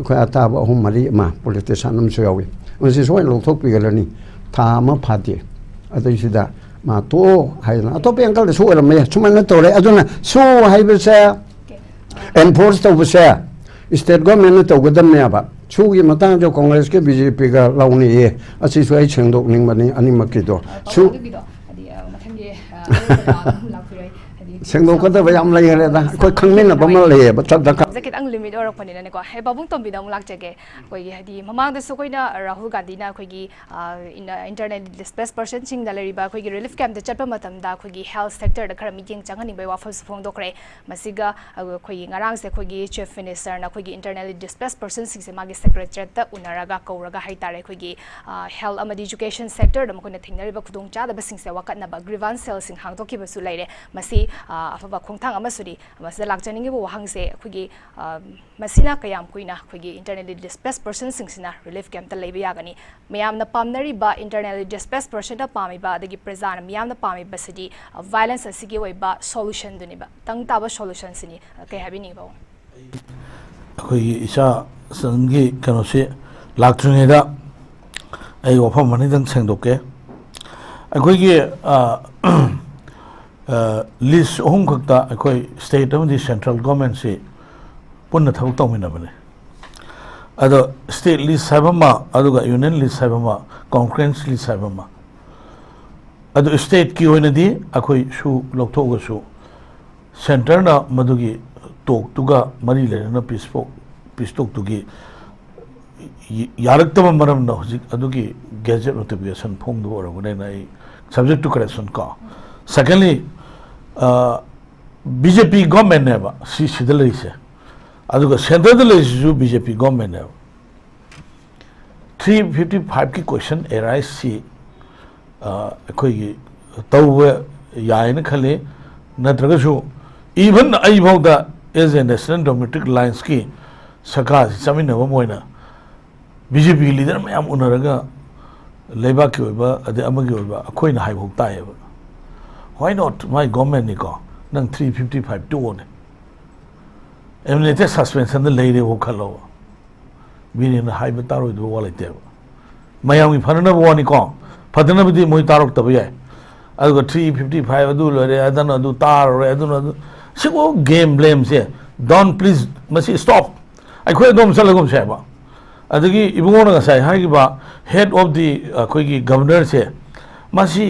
khoi ata ba hum mari ma politician nam so yawi on si so lo thok pi ga ni tha ma pha de adu si da ma to hai na to pe angal de so ra me chuma na to le adu na so hai be se enforce to be se state government to go dam ne ba chugi matang jo congress ke BJP ga launi ye asi so ai chengdok ning mani ani makki do chu sengdok ka da bayam lai hele da koi khangmin na bam le ba chat da ka zakit ang limit or pani na ko he babung tom bidam lak jage koi gi hadi mamang de so koi na Rahul Gandhi na koi gi internet displaced person sing da leriba koi gi relief camp de chatpa matam da koi gi health sector da khara meeting changani bai wafal phone dokre masiga koi gi ngarang se koi gi chief minister na koi gi internally displaced person sing se magi secretariat ta unaraga kauraga haitare koi gi health amadi education sector da makoi na thingnari ba khudong cha da ba sing se wakat na ba grievance cell sing hang toki ba su laire masi afaba khongthang amasuri masda lakchani gi bo hangse khugi masina kayam kuina khugi internally displaced persons singsina relief camp ta leiba yagani mayam na pamnari ba internally displaced person da pami ba adagi prajana mayam na pami ba sidi violence asigi oi ba solution duni ba tang ta ba solution sini kai habini ba ꯑꯩꯈꯣꯏꯒꯤ ꯏꯆꯥ ꯁꯟꯒꯤ ꯀꯩꯅꯣꯁꯤ ꯂꯥꯛꯇ꯭ꯔꯤꯉꯩꯗ ꯑꯩ ꯋꯥꯐꯝ ꯑꯅꯤꯗꯪ ꯁꯦꯡꯗꯣꯛꯀꯦ ꯑꯩꯈꯣꯏꯒꯤ list ꯑꯍꯨꯝ ꯈꯛꯇ ꯑꯩꯈꯣꯏ state ꯑꯃꯗꯤ ꯁꯦꯟꯇ꯭ꯔꯦꯜ ꯒꯣꯔꯃꯦꯟꯁꯤ ꯄꯨꯟꯅ ꯊꯕꯛ ꯇꯧꯃꯤꯟꯅꯕꯅꯤ ꯑꯗꯣ ꯁ꯭ꯇꯦꯠ ꯂꯤꯁ ꯍꯥꯏꯕ ꯑꯃ ꯑꯗꯨꯒ ꯌꯨꯅꯤꯌꯟ ꯂꯤꯁ ꯍꯥꯏꯕ ꯑꯃ ꯀꯣꯟꯀꯔꯦꯟꯁ ꯂꯤꯁ ꯍꯥꯏꯕ ꯑꯃ ꯑꯗꯨ ꯁ꯭ꯇꯦꯠꯀꯤ ꯑꯣꯏꯅꯗꯤ ꯑꯩꯈꯣꯏ ꯁꯨ ꯂꯧꯊꯣꯛꯑꯒꯁꯨ ꯁꯦꯟꯇꯔꯅ ꯃꯗꯨꯒꯤ ꯇꯣꯛꯇꯨꯒ ꯃꯔꯤ ꯂꯩꯅꯅ ꯄꯤꯁ ꯇꯣꯛꯇꯨꯒꯤ ꯌꯥꯔꯛꯇꯕ ꯃꯔꯝꯅ ꯍꯧꯖꯤꯛ ꯑꯗꯨꯒꯤ ꯒꯦꯖꯦꯠ ꯅꯣꯇꯤꯐꯤꯀꯦꯁꯟ ꯐꯣꯡꯗꯕ ꯑꯣꯏꯔꯝꯒꯅꯤꯅ ꯑꯩ ꯁꯕꯖꯦꯛ ꯇꯨ ꯀꯔꯦꯛꯁꯟ ꯀꯣ ꯁꯦꯀꯦꯟꯂꯤ BJP ꯒꯣꯔꯃꯦꯟꯅꯦꯕ ꯁꯤꯗ ꯂꯩꯔꯤꯁꯦ ꯑꯗꯨꯒ ꯁꯦꯟꯇꯔꯗ ꯂꯩꯔꯤꯁꯤꯁꯨ BJP ꯒꯣꯔꯃꯦꯟꯅꯦꯕ 355ꯀꯤ ꯀꯣꯏꯁꯟ ꯑꯦꯔꯥꯏꯁꯁꯤ ꯑꯩꯈꯣꯏꯒꯤ ꯇꯧꯕ ꯌꯥꯏꯅ ꯈꯜꯂꯤ ꯅꯠꯇ꯭ꯔꯒꯁꯨ ꯏꯚꯟ ꯑꯩꯐꯥꯎꯗ as a national democratic alliance की सरकार चमीनब मोइना बीजेपी लीडर मैम उनरगा लेबाक की ओइबा अदे अमगी ओइबा अखोइना हाइबोक ताएबा व्हाई नॉट माय गवर्नमेंट निको नंग 355 टोने एमनेते सस्पेंशन दे लेरे वो खलो बीने हाइबा तारोइ दो वालेते मयामी फनना बोनी को फदना बिदि मोइ तारोक तब याय अदुगा 355 अदु लरे अदन अदु तारो अदुन अदु सिगो गेम ब्लेम से डोंट प्लीज मसी स्टॉप अखोय दोम चलगम सेबा अदगी इबुंगोना गसाय हागिबा हेड ऑफ द अखोयगी गवर्नर से मसी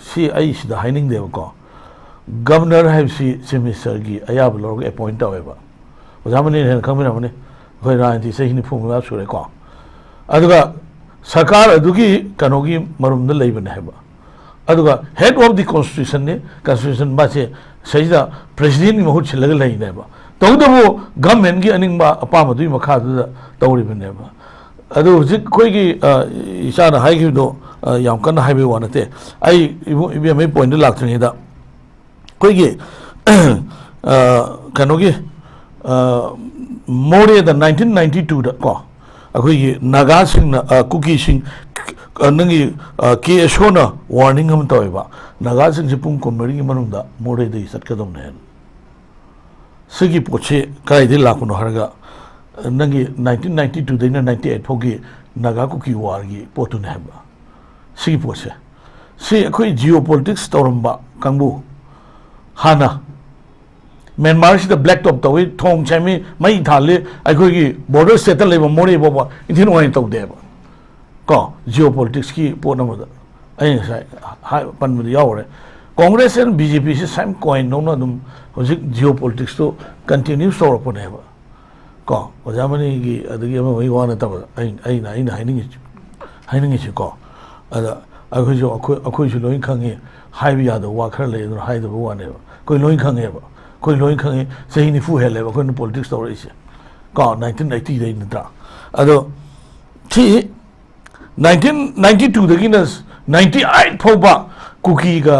सी आई सिदा हाइनिंग देबको गवर्नर हाइबसी चीफ मिनिस्टर की अयाब लोग अपॉइंट तवेबा ओजामनी ने खमिना मने अखोय राजनीति से हिनि फुंगला सुरे को अदुगा सरकार अदुगी कनोगी मरुमद लेबने हेबा अदुगा हेड ऑफ द कॉन्स्टिट्यूशन ने कॉन्स्टिट्यूशन बासे सहिदा प्रेसिडेंट की महूत छिलग लेनेबा तौदबो गवर्नमेंट की अनिंगबा अपामदुई मखादुदा तौरिबनेबा अदु हुजिक कोइगी इसाना हाइगिदो याम कन्ना हाइबे वानते आई इबे मे पॉइंट लाक्तनेदा कोइगी कनोगी मोरे द 1992 दा को अखोइगी नागा सिंह कुकी सिंह नंगी के एसोना वार्निंग हम तौबा नागा सिंह से पुंग कोमरी की मनुंदा मोरे दे सटकदम ने सिगी पोचे कायदे लाकुनो हरगा नंगी 1992 देना 98 फोगी नागा कुकी वार की पोतुने हेबा सिगी पोचे सि अखोई जियोपॉलिटिक्स तौरंबा कांगबु हाना म्यांमार से ब्लैक टॉप तौई थोंग छैमी मई थाले अखोई बॉर्डर सेटल लेबा मोरे बोबा इथिन ओइ तौदेबा को जियोपॉलिटिक्स की पोनमदा अई साइ पनमद यावरे कांग्रेस एंड बीजेपी से सेम कॉइन नोना दुम होजिक जियोपॉलिटिक्स तो कंटिन्यूस तौरपनेबा को ओजामनी की अदगी अम वही वाना तब अई हाइनिंग को अदा अखोजो अखोजो लोइ खंगे हाइबी याद वा खर ले हाइद वानेबा कोई लोइ खंगेबा कोई लोइ खंगे सही निफु हेलेबा कोई पॉलिटिक्स तौरइसे को 1980 दे नत्रा अदो थी 1992 दगिना 98 फौबा कुकी का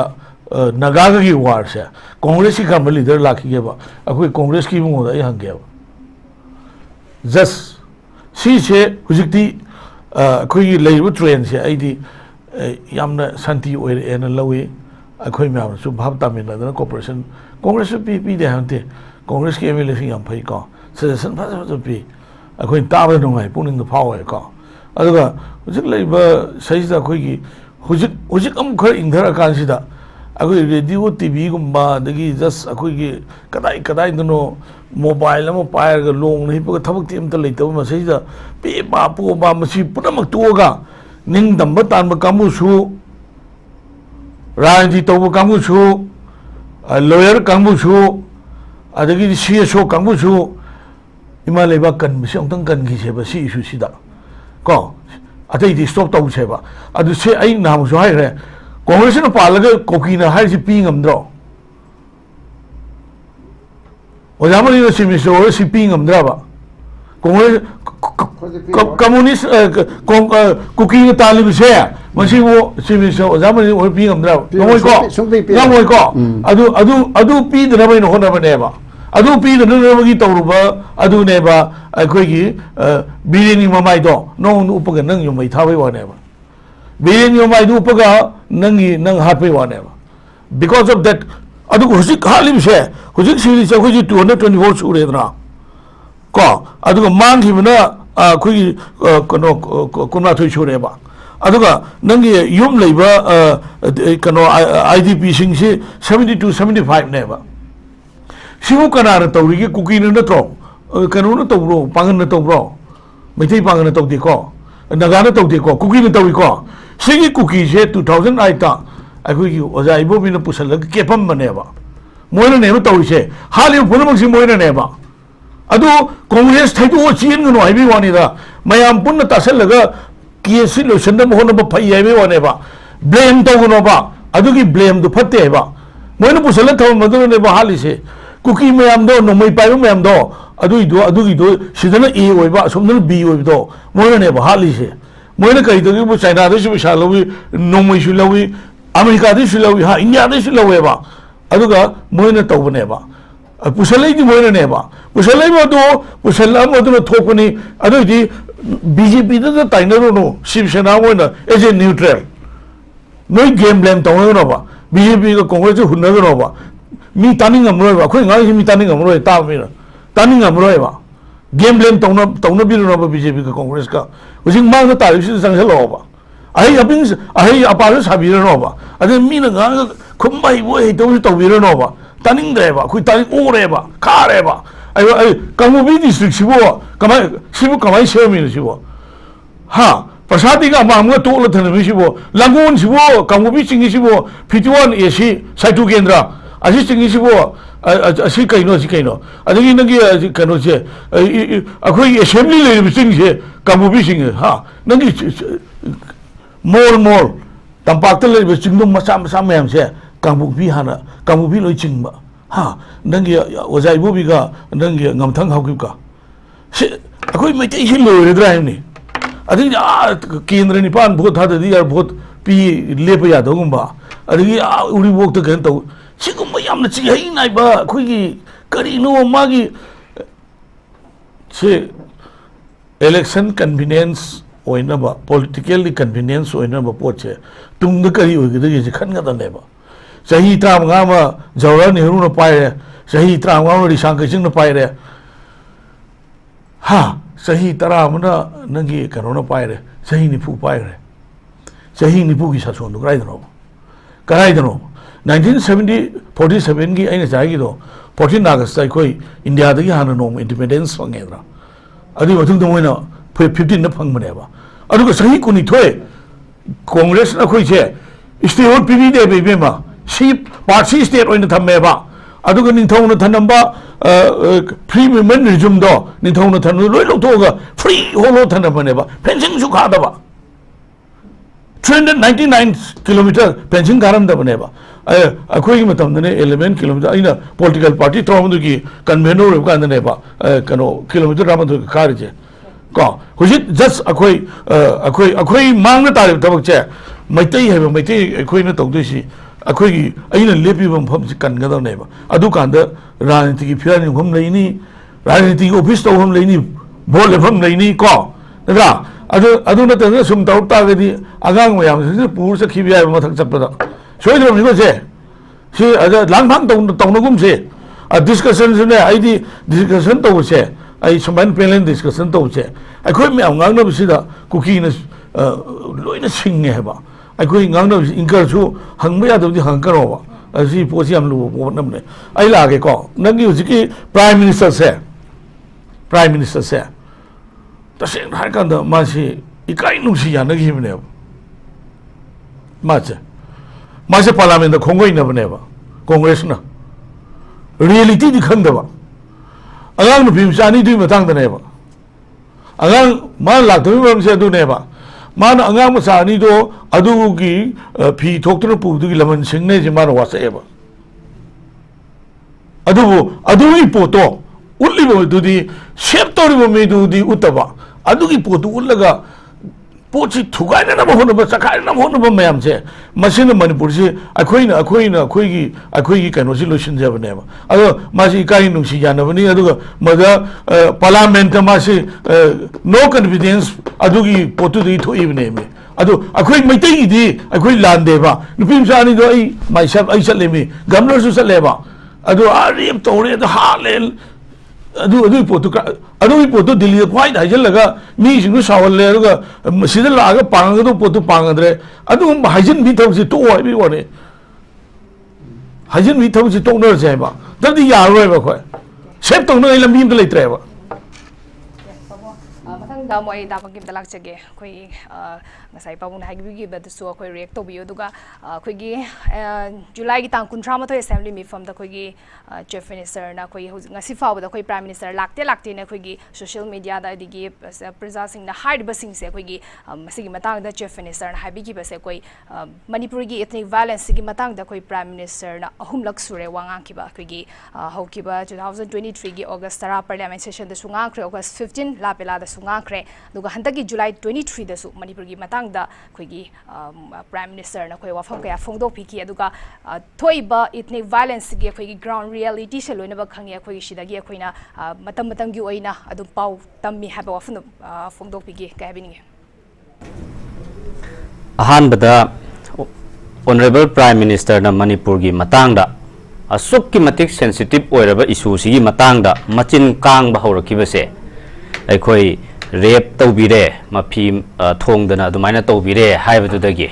नागा की वार से कांग्रेस की कम लीडर लाखीगेबा अखोई कांग्रेस की मुंगोदा आई हंगेबा जस्ट सी से हुजिकती अखोई लेइबो ट्रेन से आईदी यामना शांति ओइरे एना लवे अखोई म्याम सु भाव तामिनदना कोऑपरेशन कांग्रेस पी दे हंते कांग्रेस के एमएलए सिंह याम फई को सजेशन फाजा पी अखोई ताबा नुंगाई पुनिंग फावे को अदुगा हुजिक लेइबा सहिदा अखोई हुजिक अम खर इंधर कांसिदा अखोई रेडियो टीवी गुम्बा दगी जस्ट अखोई कदाई दनो मोबाइल अम पायरग लोंग नहीं पग थबक ती अमत लेतब मसहिदा पे बा पो बा मसी पुनमक तोगा निंग दंब तानब कामुसु राजनीति तौब कामुसु लॉयर कामुसु अदगी सीएसओ कामुसु इमा लेबा कन मसी अंतंग कन की सेबा सी इशू सिदा को अतई दी स्टॉप तौ सेबा अदु से आई नाम जो हाय रे कांग्रेस न पालग कोकीना हाय सि पी ngमद्रो ओजामनी न सिमिसो और सि पी ngमद्राबा कांग्रेस कम्युनिस्ट कुकी न तालिब से मसी वो सिमिसो ओजामनी और पी ngमद्राबा नमोय को अदु पी दनबय न होनबनेबा अदु पी दनबगी तौरुबा अदु नेबा अखोगी बिरेनी ममाइदो नों उपग नंग युमै थाबै वानेबा बिरेनी ममाइदो उपग नंग हापै वानेबा बिकॉज ऑफ दैट अदु हुजिक हालिम से हुजिक सिरि से हुजि 224 सुरेदना ko aduga mangi bana khui kono kumna thui chureba aduga nangi yum leiba kono IDP sing si 72 75 neba simu kana tawri ki kuki na tro kanu na tawro pangan na tawro maitai pangan na tawdi ko naga na tawdi ko kuki na tawi ko sigi kuki se 2008 ta akhui ki oja ibo bin pusal ke pam baneba moina ne tawi se hali phunamang si moina neba adu congress thaidu chin no aibi wani da mayam punna tasal laga kesi lo sendam hono ba phai aibi wani ba blame to no ba adu ki blame du phatte ba moina pusal thawm madu ne ba hali se kuki mayam do no mai pai mayam do adu gi do sidana e oi ba somna b oi do moina ne ba hali se moina kai do bu china de su shalawi no mai su lawi america de su lawi ha india de su lawi ba adu ga moina to ne ba pusalai di moina ne ba pusalai ma do pusala ma do thokuni adu di BJP da tainaro no Shivsena moina as a neutral no game blame to no ba BJP ko congress hunna no ba mi taning amroi ba khoi ngai mi taning amroi ta mi taning amroi ba game blame to no bi no ba BJP ko congress ka using ma da ta si sang lo ba ai abing ai apa sa bi no ba ade mi na ga khumbai bo he to bi no ba taning de ba khoi taning o re ba kha re ba ai kamubi district sibo kamai shemi sibo ha pasadi ga mamga to lo thana mi sibo langun sibo kamubi singi sibo 51 AC saitu kendra asi singi sibo asi kaino adagi nagi kano che akhoi assembly le sing che kamubi sing ha nagi mol tampak le singdom masa mayam che kamubi hana kamubi lo chingba ha nangi ozai bobi ga nangi ngamthang hawki ka akoi mai tai hilo re dra ni adi kendra ni pan bhot ha di yar bhot pi lepa ya dogum ba adi uri bok ta kan to sigum yam na chi hai nai ba khoi gi kari no ma gi che election convenience oina ba politically convenience oina ba po che tung da kari oi gi de khan ga da ne ba Sahi Tramgama, Jawara Nehru Pire, Sahi Tramgama, Shankar Singh Pire. Ha, Sahi Taramana Nangi Karona Pire, Sahi Nipu Pire, Sahi Nipu Gisason, Graidano. Karaidano. 1947 gi aina jagido 14 August koi India da gi hananom independence fangendra. Adi watung da moina 15 na phangmane ba. Adu ko sahi kuni thoe Congress na koi che state PV de be ma si party state oina thamme ba adu ko ninthong na thanamba free movement regime do ninthong na thanu loi lo to ga free holo thanamba ba fencing su kha da ba 399 kilometer fencing garam da bane ba akhoi matam ne 11 kilometer aina political party thromandu ki convener ka ne ba kano kilometer ramandu khari je ko hujit just akhoi mang na tarif tabak che maitai hai maitai akhoi na tawdu si akhoi gi aina lepi bam pham si kan ga da ne ba adu kan da rajniti ki phirani hum leini rajniti office to hum leini bol pham leini ko da adu na ta sum taw ta ga di agang mayam si pur sa khibi ai mathak chap da soi dro mi ko che si ada lang phang tong na gum se discussion ne ai di discussion to che ai saman panel discussion to che akhoi me ngang na si da kuki na loina sing ne ba akhoi ngang na inkar chu hang ba ya do di hang karo ba si po si am lu bo nam ne ai la ge ko nang gi ji ki prime minister se taseng har kan da ma si ikai nu si ya na gi ne ma che parliament da khongoi na bane ba congress na reality di khang da ba agang nu phim chani du ma tang da ne ba agang ma la tu ba se du ne ba ma na agang ma chani do adu gi phi thok tu pu du gi laman sing ne ji ma ro wa se ba adu gi po to ulli bo du di shep to ri bo me du di utaba adu gi po tu ullaga pochi thugai na ba hono ba sakai na hono ba mayam che machine manipur si akhoi gi kano si lotion je bane ba ado ma si kai nu si jana bani adu ma da parliament ma si no confidence adu gi potu di thoi bane me adu akhoi mai tai di akhoi lan de ba nupim sa ni do ai myself ai sat le me governor su sat le ba adu ari to re da ha le ꯑꯗꯨꯒꯤ ꯄꯣꯠꯇꯨ ꯗꯤꯜꯂꯤꯗ ꯈ꯭ꯋꯥꯏꯗ ꯍꯥꯏꯖꯤꯜꯂꯒ ꯃꯤꯁꯤꯡꯗꯨ ꯁꯥꯎꯍꯜꯂꯦ ꯑꯗꯨꯒ ꯁꯤꯗ ꯂꯥꯛꯑꯒ ꯄꯥꯡꯒꯗꯕ ꯄꯣꯠꯇꯨ ꯄꯥꯡꯒꯗ꯭ꯔꯦ ꯑꯗꯨꯒꯨꯝꯕ ꯍꯥꯏꯖꯤꯟꯕꯤ ꯊꯕꯛꯁꯤ ꯇꯣꯛꯑꯣ ꯍꯥꯏꯕꯒꯤ ꯋꯥꯅꯤ ꯍꯥꯏꯖꯤꯟꯕꯤ ꯊꯕꯛꯁꯤ ꯇꯣꯛꯅꯔꯁꯦ ꯍꯥꯏꯕ ꯅꯠꯇ꯭ꯔꯗꯤ ꯌꯥꯔꯔꯣꯏꯕ ꯑꯩꯈꯣꯏ ꯁꯦꯞ ꯇꯧꯅꯉꯥꯏ ꯂꯝꯕꯤ ꯑꯝꯇ ꯂꯩꯇ꯭ꯔꯦꯕ ꯃꯊꯪꯗ ꯑꯃꯨꯛ ꯑꯩ ꯇꯥꯛꯄꯒꯤ ꯑꯝꯇ ꯂꯥꯛꯆꯒꯦ ꯑꯩꯈꯣꯏ ꯉꯁꯥꯏ ꯄꯥꯕꯨꯡꯅ ꯍꯥꯏꯕꯤꯈꯤꯕꯗꯨꯁꯨ ꯑꯩꯈꯣꯏ ꯔꯤꯌꯦꯛ ꯇꯧꯕꯤꯌꯨ ꯑꯗꯨꯒ ꯑꯩꯈꯣꯏꯒꯤ ꯖꯨꯂꯥꯏꯒꯤ ꯇꯥꯡ 38 ꯑꯦꯁꯦꯝꯕ꯭ꯂꯤ ꯃꯤꯐꯝꯗ ꯑꯩꯈꯣꯏꯒꯤ ꯆꯤꯐ ꯃꯤꯅꯤꯁꯇꯔꯅ ꯑꯩꯈꯣꯏ ꯍꯧꯖꯤꯛ ꯉꯁꯤ ꯐꯥꯎꯕꯗ ꯑꯩꯈꯣꯏ ꯄ꯭ꯔꯥꯏꯝ ꯃꯤꯅꯤꯁꯇꯔ ꯂꯥꯛꯇꯦꯅ ꯑꯩꯈꯣꯏꯒꯤ ꯁꯣꯁꯤꯌꯦꯜ ꯃꯤꯗꯤꯌꯥꯗ ꯑꯗꯒꯤ ꯄ꯭ꯔꯖꯥꯁꯤꯡꯅ ꯍꯥꯏꯔꯤꯕꯁꯤꯡꯁꯦ ꯑꯩꯈꯣꯏꯒꯤ ꯃꯁꯤꯒꯤ ꯃꯇꯥꯡꯗ ꯆꯤꯐ ꯃꯤꯅꯤꯁꯇꯔꯅ ꯍꯥꯏꯕꯤꯈꯤꯕꯁꯦ ꯑꯩꯈꯣꯏ ꯃꯅꯤꯄꯨꯔꯒꯤ ꯏꯊꯅꯤꯛ ꯚꯥꯏꯂꯦꯟꯁꯁꯤꯒꯤ ꯃꯇꯥꯡꯗ ꯑꯩꯈꯣꯏ ꯄ꯭ꯔꯥꯏꯝ ꯃꯤꯅꯤꯁꯇꯔꯅ ꯑꯍꯨꯝꯂꯛ ꯁꯨꯔꯦ ꯋꯥ ꯉꯥꯡꯈꯤꯕ ꯑꯩꯈꯣꯏꯒꯤ ꯍꯧꯈꯤꯕ 2023ꯒꯤ ꯑꯣꯒꯁ 10 ꯄꯥꯔꯂꯤꯌꯥꯃꯦꯟ ꯁꯦꯁꯟꯗꯁꯨ ꯉꯥꯡꯈ꯭ꯔꯦ ꯑꯣꯒꯁ 15 ꯂꯥꯄꯦꯂꯥꯗꯁꯨ ꯉꯥꯡꯈ꯭ꯔꯦ ꯑꯗꯨꯒ ꯍꯟꯗꯛꯀꯤ ꯖꯨꯂꯥꯏ 23ꯗꯁꯨ ꯃꯅꯤꯄꯨꯔꯒꯤ ꯃꯇꯥꯡꯗ ꯑꯩꯈꯣꯏꯒꯤ ꯄ꯭ꯔꯥꯏꯝ ꯃꯤꯅꯤꯁꯇꯔꯅ ꯑꯩꯈꯣꯏ ꯋꯥꯐꯝ ꯀꯌꯥ ꯐꯣꯡꯗꯣꯛꯄꯤꯈꯤ ꯑꯗꯨꯒ ꯊꯣꯛꯏꯕ ꯏꯊꯅꯤꯛ ꯚꯥꯏꯂꯦꯟꯁꯁꯤꯒꯤ ꯑꯩꯈꯣꯏꯒꯤ ꯒ꯭ꯔꯥꯎꯟ ꯔꯤꯌꯦꯂꯤꯇꯤꯁꯦ ꯂꯣꯏꯅꯃꯛ ꯈꯪꯉꯤ ꯑꯩꯈꯣꯏꯒꯤ ꯁꯤꯗꯒꯤ ꯑꯩꯈꯣꯏꯅ ꯃꯇꯝꯒꯤ ꯑꯣꯏꯅ ꯑꯗꯨꯝ ꯄꯥꯎ ꯇꯝꯃꯤ ꯍꯥꯏꯕ ꯋꯥꯐꯝꯗꯣ ꯐꯣꯡꯗꯣꯛꯄꯤꯒꯦ ꯀꯩ ꯍꯥꯏꯕꯤꯅꯤꯡꯉꯤ ꯑꯍꯥꯟꯕꯗ ꯑꯣꯅꯔꯦꯕꯜ ꯄ꯭ꯔꯥꯏꯝ ꯃꯤꯅꯤꯁꯇꯔꯅ ꯃꯅꯤꯄꯨꯔꯒꯤ ꯃꯇꯥꯡꯗ ꯑꯁꯨꯛꯀꯤ ꯃꯇꯤꯛ ꯁꯦꯟꯁꯤꯇꯤꯚ ꯑꯣꯏꯔꯕ ꯏꯁꯨꯁꯤꯒꯤ ꯃꯇꯥꯡꯗ ꯃꯆꯤꯟ ꯀꯥꯡꯕ ꯍꯧꯔꯛꯈꯤꯕꯁꯦ ꯑꯩꯈꯣꯏ ꯔꯦꯞ ꯇꯧꯕꯤꯔꯦ ꯃꯐꯤ ꯊꯣꯡꯗꯅ ꯑꯗꯨꯃꯥꯏꯅ ꯇꯧꯕꯤꯔꯦ ꯍꯥꯏꯕꯗꯨꯗꯒꯤ